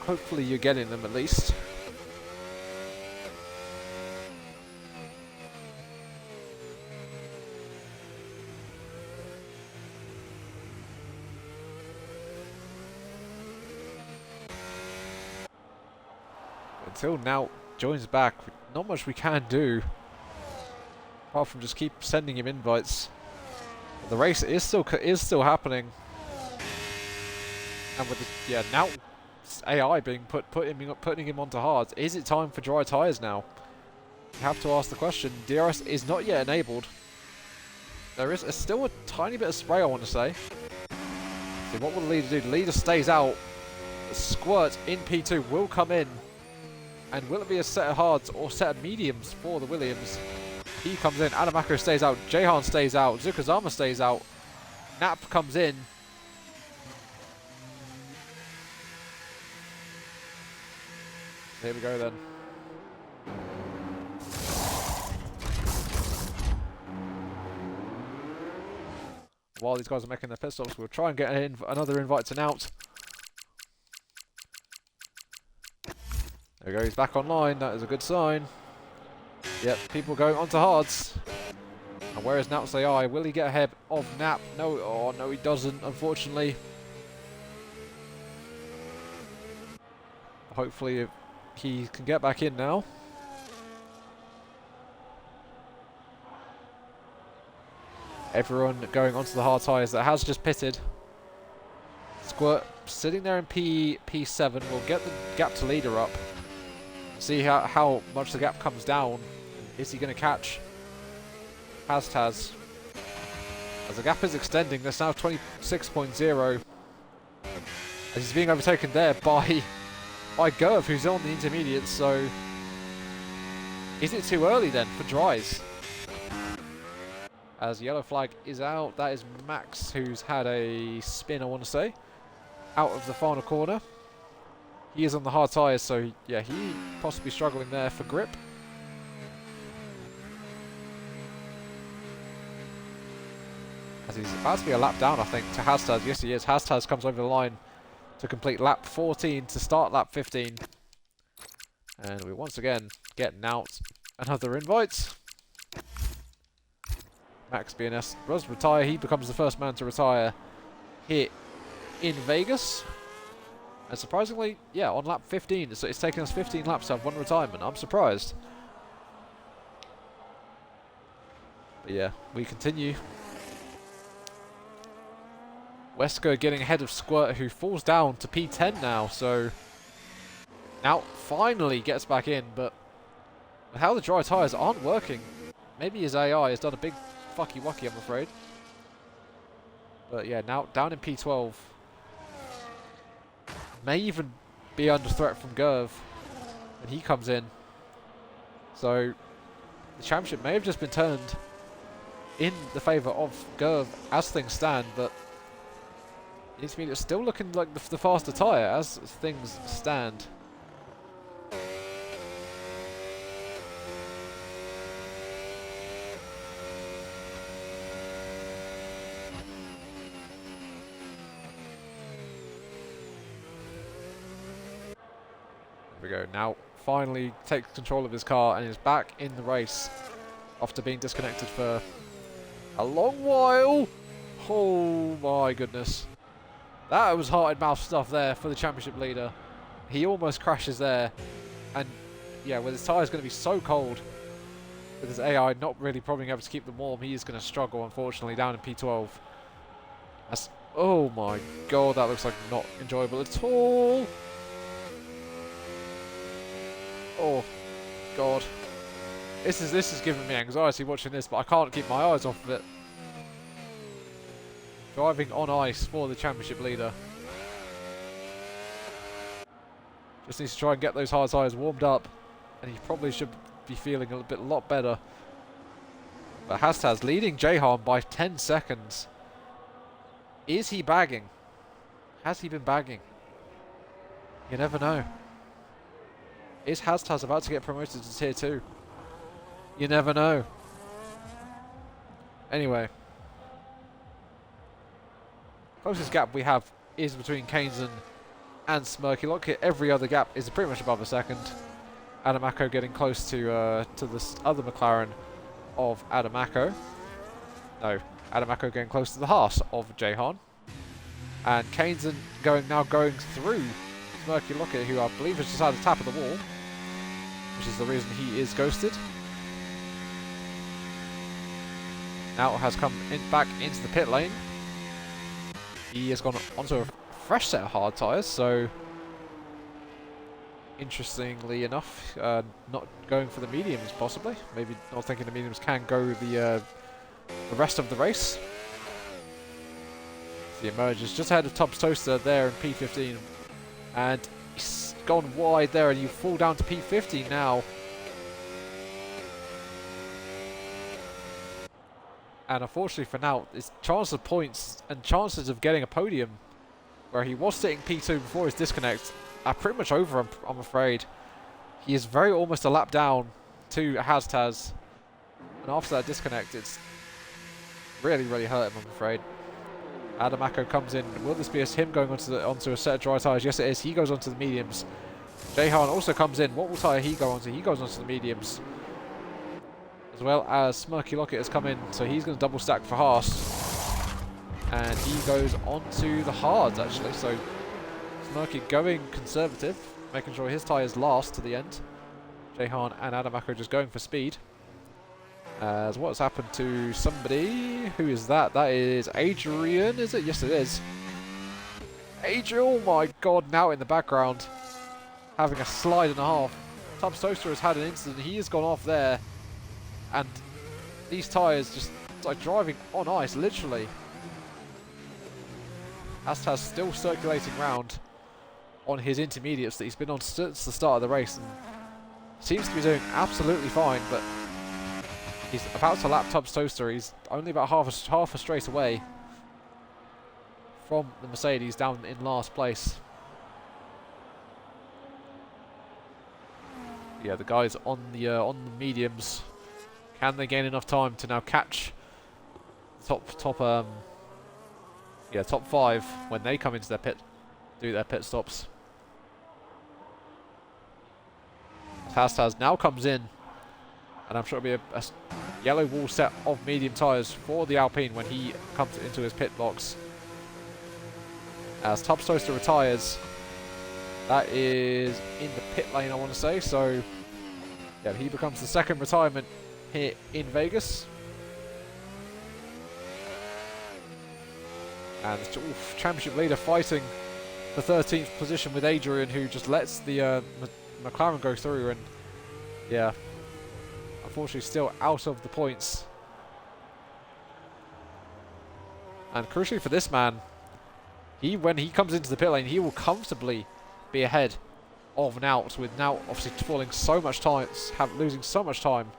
Hopefully you're getting them at least. Until now joins back, not much we can do apart from just keep sending him invites. The race is still happening, and with the, yeah, now AI being putting him onto hards. Is it time for dry tyres now? You have to ask the question. DRS is not yet enabled. There is still a tiny bit of spray, I want to say. So what will the leader do? The leader stays out. The Squirt in P2 will come in. And will it be a set of hards or set of mediums for the Williams? He comes in. Adamako stays out. Jehan stays out. Zukazama stays out. Nap comes in. Here we go then. While these guys are making their pit stops, we'll try and get another invite to Nout. There we go, he's back online. That is a good sign. Yep, people going onto hards. And where is Nout's AI? Will he get ahead of Nap? No, oh no he doesn't, unfortunately. Hopefully he can get back in now. Everyone going onto the hard tyres that has just pitted. Squirt sitting there in P7 will get the gap to leader up. See how much the gap comes down. Is he going to catch Hastaz? As the gap is extending, there's now 26.0. As he's being overtaken there by Gerv, who's on the intermediate, so is it too early then for dries? As yellow flag is out, that is Max, who's had a spin, I want to say, out of the final corner. He is on the hard tyres, so yeah, he possibly struggling there for grip. As he's about to be a lap down, I think, to Hastaz. Yes, he is. Hastaz comes over the line to complete lap 14 to start lap 15. And we once again getting out another invite. Max BNS does retire. He becomes the first man to retire here in Vegas. And surprisingly, yeah, on lap 15. So it's taken us 15 laps to have one retirement. I'm surprised. But yeah, we continue. Wesker getting ahead of Squirt, who falls down to P10 now. So now finally gets back in, but how the dry tyres aren't working. Maybe his AI has done a big fucky wucky, I'm afraid. But yeah, now down in P12. May even be under threat from Gerv when he comes in. So the championship may have just been turned in the favour of Gerv as things stand, but it's still looking like the faster tyre as things stand. There we go. Now finally takes control of his car and is back in the race after being disconnected for a long while. Oh my goodness. That was heart-and-mouth stuff there for the championship leader. He almost crashes there. And yeah, with his tyres going to be so cold, with his AI not really probably able to keep them warm, he is going to struggle, unfortunately, down in P12. That's, oh my god, that looks like not enjoyable at all. Oh god. This is giving me anxiety watching this, but I can't keep my eyes off of it. Driving on ice for the championship leader. Just needs to try and get those hard tyres warmed up, and he probably should be feeling a lot better. But Hastaz leading Jehan by 10 seconds. Is he bagging? Has he been bagging? You never know. Is Hastaz about to get promoted to Tier 2? You never know. Anyway. Closest gap we have is between Kainzen and Smirky Lockett. Every other gap is pretty much above a second. Adamako getting close to this other McLaren of Adamako. No, Adamako getting close to the Haas of Jehan. And Kainzen now going through Smirky Lockett, who I believe has just had a tap of the wall, which is the reason he is ghosted. Now has come back into the pit lane. He has gone onto a fresh set of hard tyres, so interestingly enough, not going for the mediums possibly. Maybe not thinking the mediums can go the rest of the race. He emerges just ahead of Tubbs Toaster there in P15, and he's gone wide there, and you fall down to P15 now. And unfortunately for now, his chance of points and chances of getting a podium, where he was sitting P2 before his disconnect, are pretty much over, I'm afraid. He is very almost a lap down to Hastaz, and after that disconnect, it's really, really hurt him, I'm afraid. Adamako comes in. Will this be him going onto a set of dry tyres? Yes, it is. He goes onto the mediums. Jehan also comes in. What will tyre he go onto? He goes onto the mediums. As well as Smirky Lockett has come in, so he's going to double stack for Haas. And he goes onto the hards, actually. So Smirky going conservative, making sure his tyres last to the end. Jehan and Adamako just going for speed. As what's happened to somebody? Who is that? That is Adrian, is it? Yes, it is. Adrian, oh my god, now in the background. Having a slide and a half. Tubbs Toaster has had an incident. He has gone off there. And these tyres just like driving on ice, literally. Hastaz still circulating round on his intermediates that he's been on since the start of the race. And seems to be doing absolutely fine, but he's about to lap Tubbs Toaster. He's only about half a straight away from the Mercedes, down in last place. Yeah, the guys on the mediums, can they gain enough time to now catch top 5 when they come into their pit, do their pit stops? Hastaz now comes in, and I'm sure it'll be a yellow wall set of medium tyres for the Alpine when he comes into his pit box. As Tubbs Toaster retires, that is in the pit lane, I want to say. So, yeah, he becomes the second retirement here in Vegas. And the championship leader fighting the 13th position with Adrian, who just lets the McLaren go through, and yeah, unfortunately still out of the points. And crucially for this man, when he comes into the pit lane, he will comfortably be ahead of Nout, with Nout obviously falling so much time, losing so much time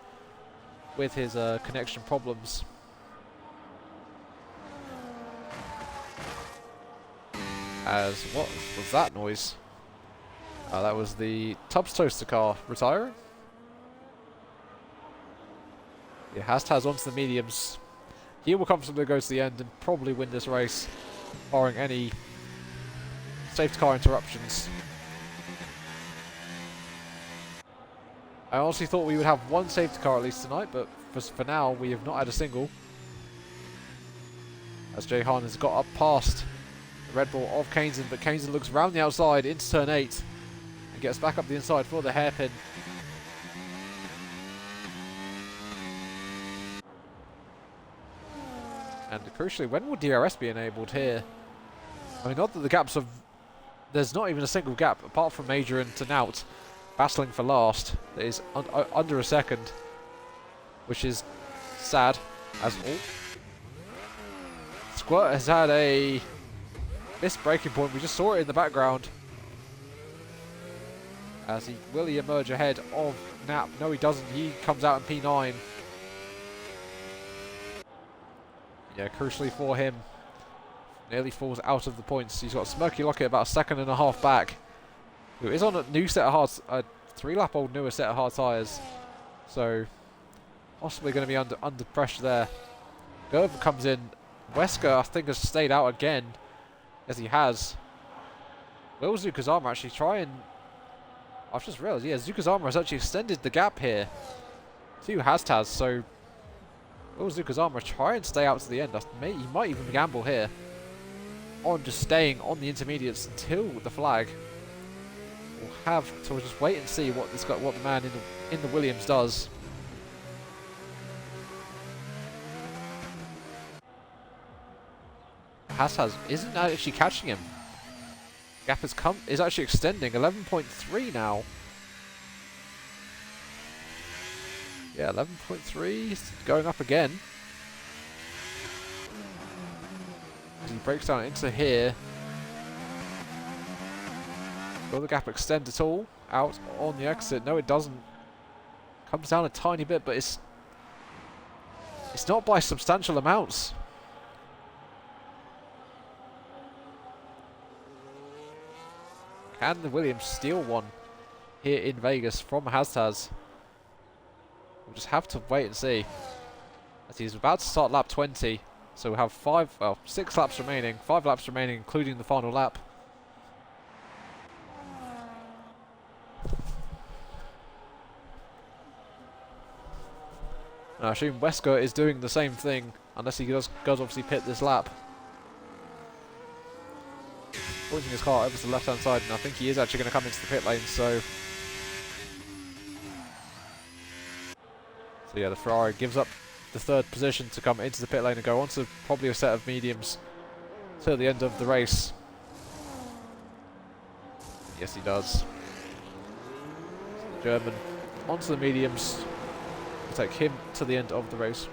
with his connection problems. As what was that noise? That was the Tubbs Toaster car retiring. Yeah, Hastaz onto the mediums. He will comfortably go to the end and probably win this race, barring any safety car interruptions. I honestly thought we would have one safety car at least tonight, but for now we have not had a single. As Jehan has got up past the Red Bull of Kainzen, but Kainzen looks round the outside into turn 8 and gets back up the inside for the hairpin. And crucially, when will DRS be enabled here? I mean, not that the gaps of... There's not even a single gap, apart from Adrian to Nout, battling for last. That is under a second, which is sad as all. Squirt has had a missed braking point. We just saw it in the background. As will he emerge ahead of Nap? No, he doesn't. He comes out in P9. Yeah, crucially for him, nearly falls out of the points. He's got Smirky Lockett about a second and a half back. Who is on a new set of hard, 3-lap-old newer set of hard tyres. So possibly going to be under pressure there. Gerber comes in. Wesker, I think, has stayed out again, as he has. Will Zukazama actually try and... I've just realised, yeah, Zukazama has actually extended the gap here to Hastaz, so will Zukazama try and stay out to the end? He might even gamble here on just staying on the intermediates until the flag. We'll have to just wait and see what the man in the Williams does. Hastaz isn't actually catching him. Gap is actually extending. 11.3 now. Yeah, 11.3 going up again. As he breaks down into here. Will the gap extend at all? Out on the exit? No, it doesn't. Comes down a tiny bit, but it's not by substantial amounts. Can the Williams steal one here in Vegas from Hastaz? We'll just have to wait and see. As he's about to start lap 20, so we'll have 6 laps remaining, 5 laps remaining, including the final lap. And I assume Wesker is doing the same thing, unless he does obviously pit this lap. Pointing his car over to the left-hand side, and I think he is actually going to come into the pit lane, so yeah, the Ferrari gives up the 3rd position to come into the pit lane and go on to probably a set of mediums till the end of the race. Yes, he does. So the German onto the mediums will take him to the end of the race.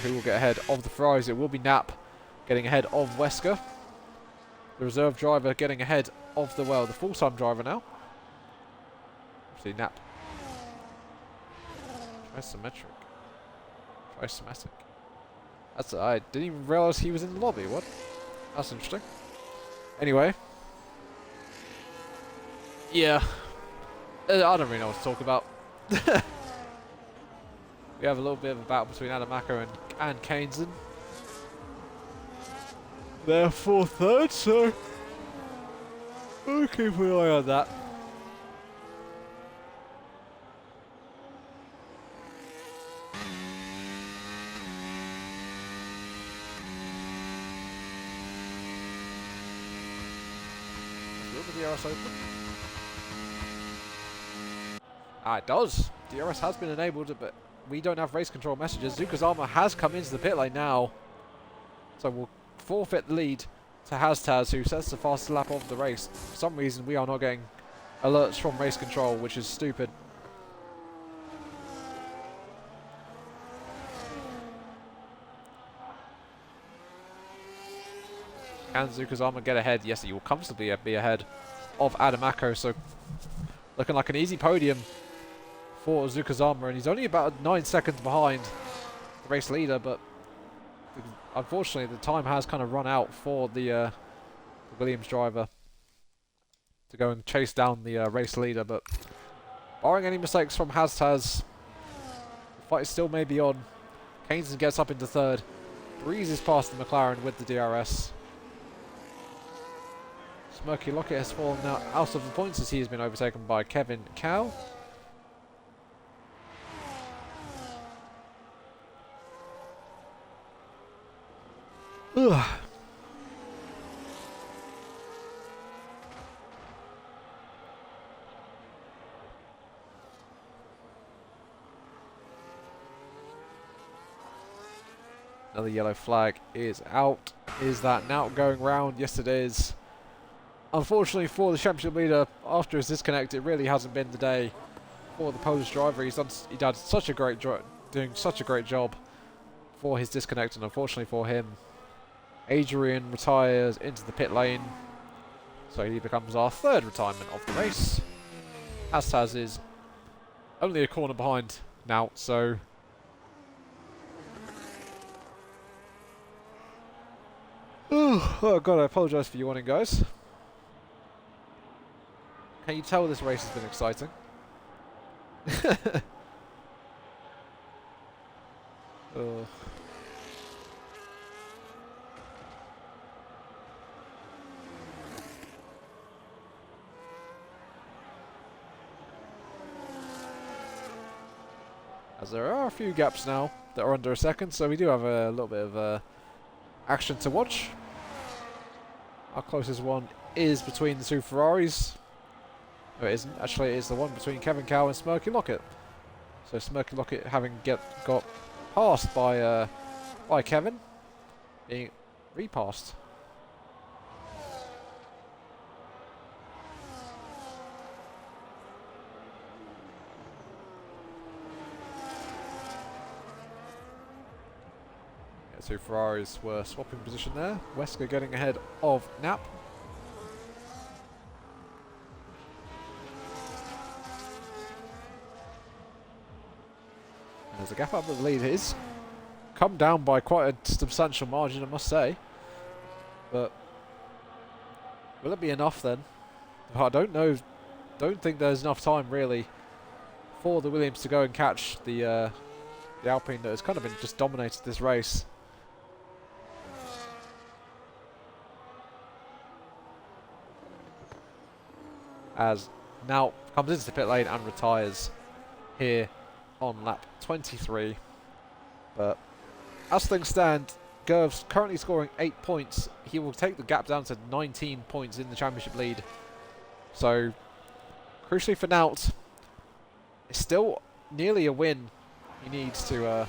Who will get ahead of the Ferraris? It will be Knapp getting ahead of Wesker. The reserve driver getting ahead of the full-time driver now. See Knapp. Trisomatic. I didn't even realise he was in the lobby. What? That's interesting. Anyway. Yeah. I don't really know what to talk about. We have a little bit of a battle between Adamako and Kainzen. They're 4/3, so we'll keep an eye on that. Will the DRS open? Ah, it does. DRS has been enabled, but we don't have race control messages. Zukazama has come into the pit lane now. So we'll forfeit the lead to Hastaz, who sets the fastest lap of the race. For some reason, we are not getting alerts from race control, which is stupid. Can Zukazama get ahead? Yes, he will comfortably be ahead of Adamako. So looking like an easy podium for Zukazama, and he's only about 9 seconds behind the race leader, but unfortunately the time has kind of run out for the Williams driver to go and chase down the race leader. But barring any mistakes from Hastaz, the fight still may be on. Kainzen gets up into 3rd, breezes past the McLaren with the DRS. Smirky Lockett has fallen out of the points as he has been overtaken by Kevin Cow. Ugh. Another yellow flag is out. Is that now going round? Yes, it is. Unfortunately for the championship leader, after his disconnect, it really hasn't been the day for the Polish driver. He did such a great doing such a great job for his disconnect, and unfortunately for him, Adrian retires into the pit lane, so he becomes our 3rd retirement of the race. Hastaz is only a corner behind now, so Oh god, I apologise for yawning, guys. Can you tell this race has been exciting? Ugh. As there are a few gaps now that are under a second, so we do have a little bit of action to watch. Our closest one is between the two Ferraris. No, it isn't. Actually, it is the one between Kevin Cow and Smirky Lockett. So Smirky Lockett having got passed by Kevin, being repassed. Yeah, two Ferraris were swapping position there. Wesker getting ahead of Knapp. There's a gap up, but the lead is come down by quite a substantial margin, I must say. But will it be enough then? I don't know. Don't think there's enough time really for the Williams to go and catch the Alpine that has kind of been just dominated this race. As now comes into the pit lane and retires here on lap 23. But as things stand, Gerv's currently scoring 8 points. He will take the gap down to 19 points in the championship lead. So, crucially for Nout, it's still nearly a win. He needs to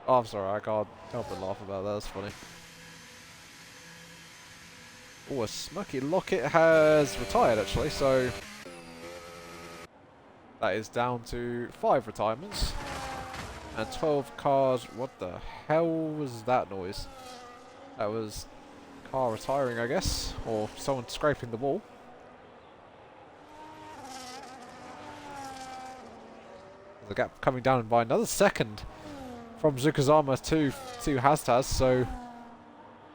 oh, I'm sorry, I can't help but laugh about that. That's funny. Oh, a Smirky Lockett has retired actually, so that is down to 5 retirements and 12 cars. What the hell was that noise? That was a car retiring, I guess, or someone scraping the wall. The gap coming down by another second from Zukazama to Hastaz, so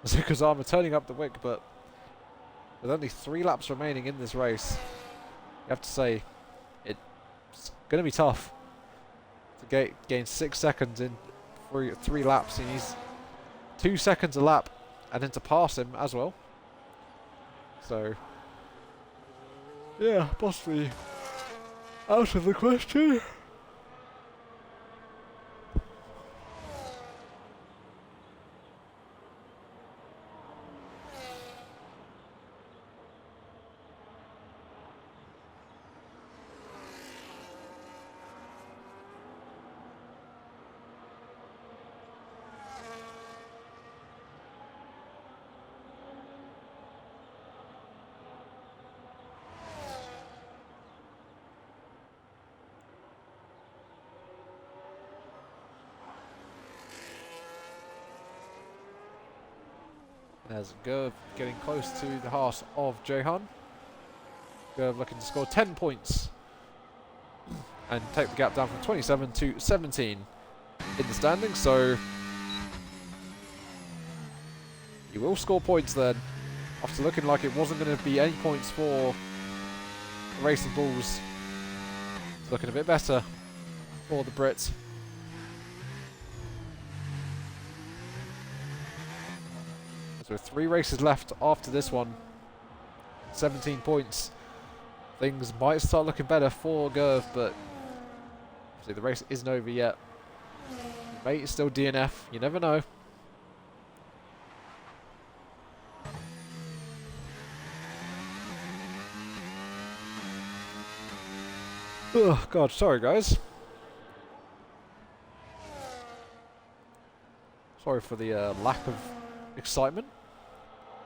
Zukazama turning up the wick, but with only 3 laps remaining in this race, you have to say it's going to be tough to gain 6 seconds in 3 laps. He needs 2 seconds a lap and then to pass him as well. So, yeah, possibly out of the question. There's Gerv getting close to the heart of Jehan. Gerv looking to score 10 points and take the gap down from 27 to 17 in the standings. So he will score points then, after looking like it wasn't going to be any points for the Racing Bulls. It's looking a bit better for the Brits. So 3 races left after this one. 17 points. Things might start looking better for Gerv, but see, the race isn't over yet. Mate is still DNF. You never know. Oh God, sorry guys. Sorry for the lack of excitement.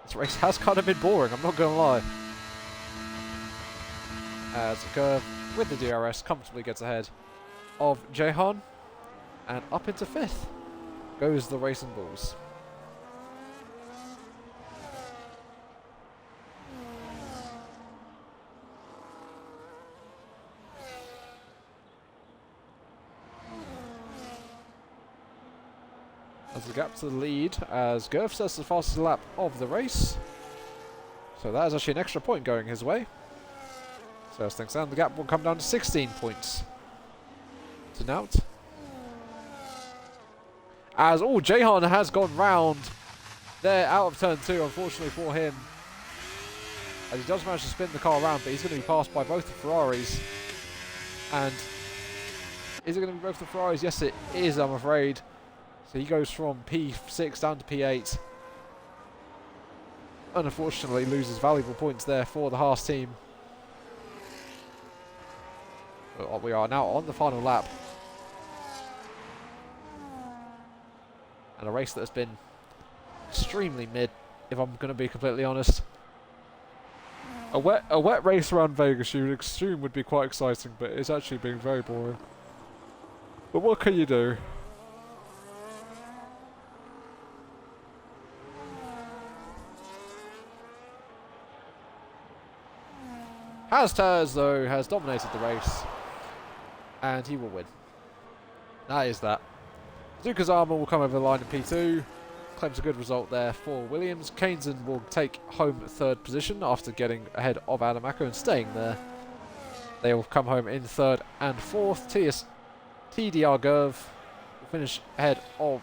This race has kind of been boring, I'm not going to lie. As Gerv, with the DRS, comfortably gets ahead of Jehan. And up into 5th goes the Racing Bulls. widens the gap to the lead as Gerv sets the fastest lap of the race. So that is actually an extra point going his way. So as things stand, the gap will come down to 16 points to Nout. As, Jehan has gone round there out of turn 2, unfortunately for him. As he does manage to spin the car around, but he's going to be passed by both the Ferraris. And is it going to be both the Ferraris? Yes, it is, I'm afraid. So he goes from P6 down to P8. And unfortunately loses valuable points there for the Haas team. But we are now on the final lap. And a race that has been extremely mid, if I'm going to be completely honest. A wet race around Vegas you would assume would be quite exciting, but it's actually been very boring. But what can you do? Taz, though, has dominated the race. And he will win. That is that. Zukazama will come over the line in P2. Claims a good result there for Williams. Kainzen will take home third position after getting ahead of Adamako and staying there. They will come home in third and fourth. TDR Gerv will finish ahead of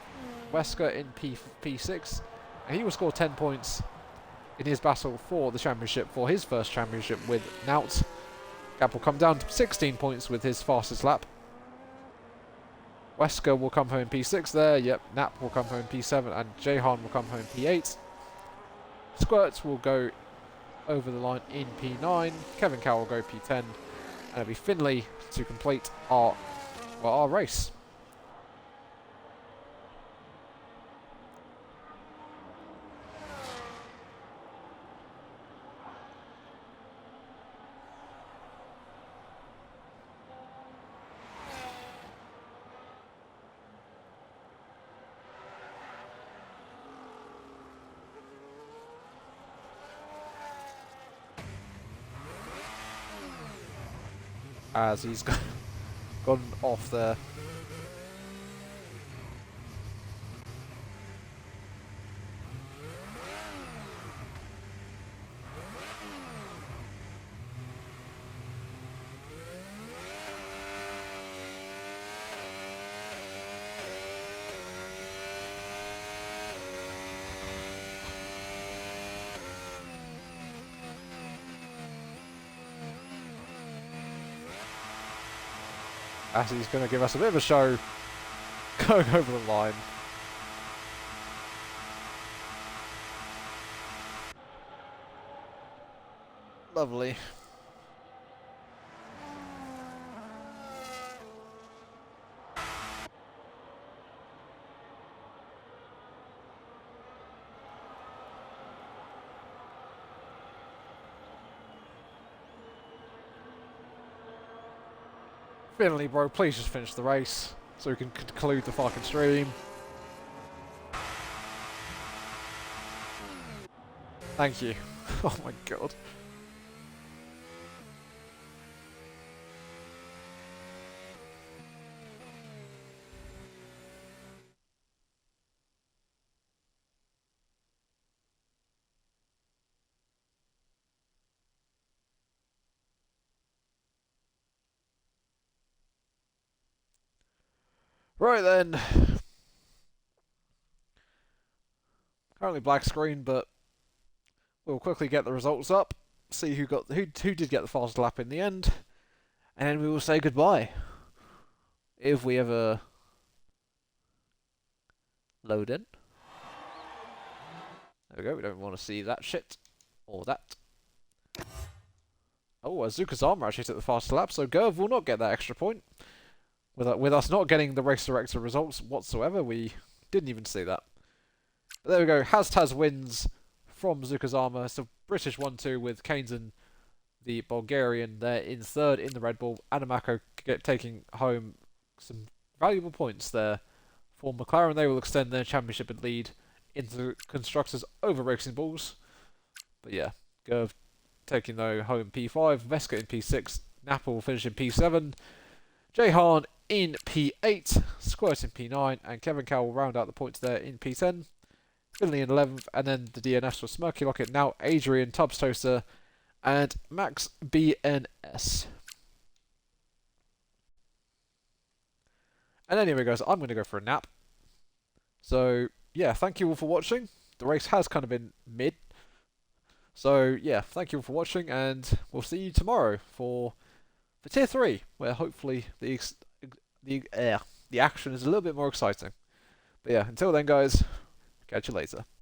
Wesker in P6. And he will score 10 points in his battle for the championship, for his first championship with Nout. Gap will come down to 16 points with his fastest lap. Wesker will come home P6 there, yep, Nap will come home P7, and Jehan will come home P8. Squirts will go over the line in P9, Kevin Cow will go P10, and it'll be Finley to complete our race. As he's gone off there. As he's going to give us a bit of a show going over the line. Lovely. Finley, bro, please just finish the race so we can conclude the fucking stream. Thank you. Oh my god. Right then. Currently black screen, but we'll quickly get the results up, see who did get the fastest lap in the end, and then we will say goodbye. If we ever load in. There we go, we don't want to see that shit. Or that. Oh, Zukazama actually took the fastest lap, so Gerv will not get that extra point. With us not getting the race director results whatsoever, we didn't even see that. But there we go, Taz wins from Zukazama. It's a British 1-2 with Kainzen, the Bulgarian, there in third in the Red Bull. Adamako taking home some valuable points there for McLaren. They will extend their championship and lead into constructors over Racing Bulls. But yeah, Gerv taking home P5, Veska in P6, Napa will finish in P7, Jehan in P8, Squirt in P9, and Kevin Cow will round out the points there in P10. Finley in 11th, and then the DNS was Smirky Locket, now Adrian, Tubbs Toaster, and Max BNS. And anyway, guys, I'm going to go for a nap. So, yeah, thank you all for watching. The race has kind of been mid. So, yeah, thank you all for watching, and we'll see you tomorrow for Tier 3, where hopefully the action is a little bit more exciting. But yeah, until then, guys, catch you later.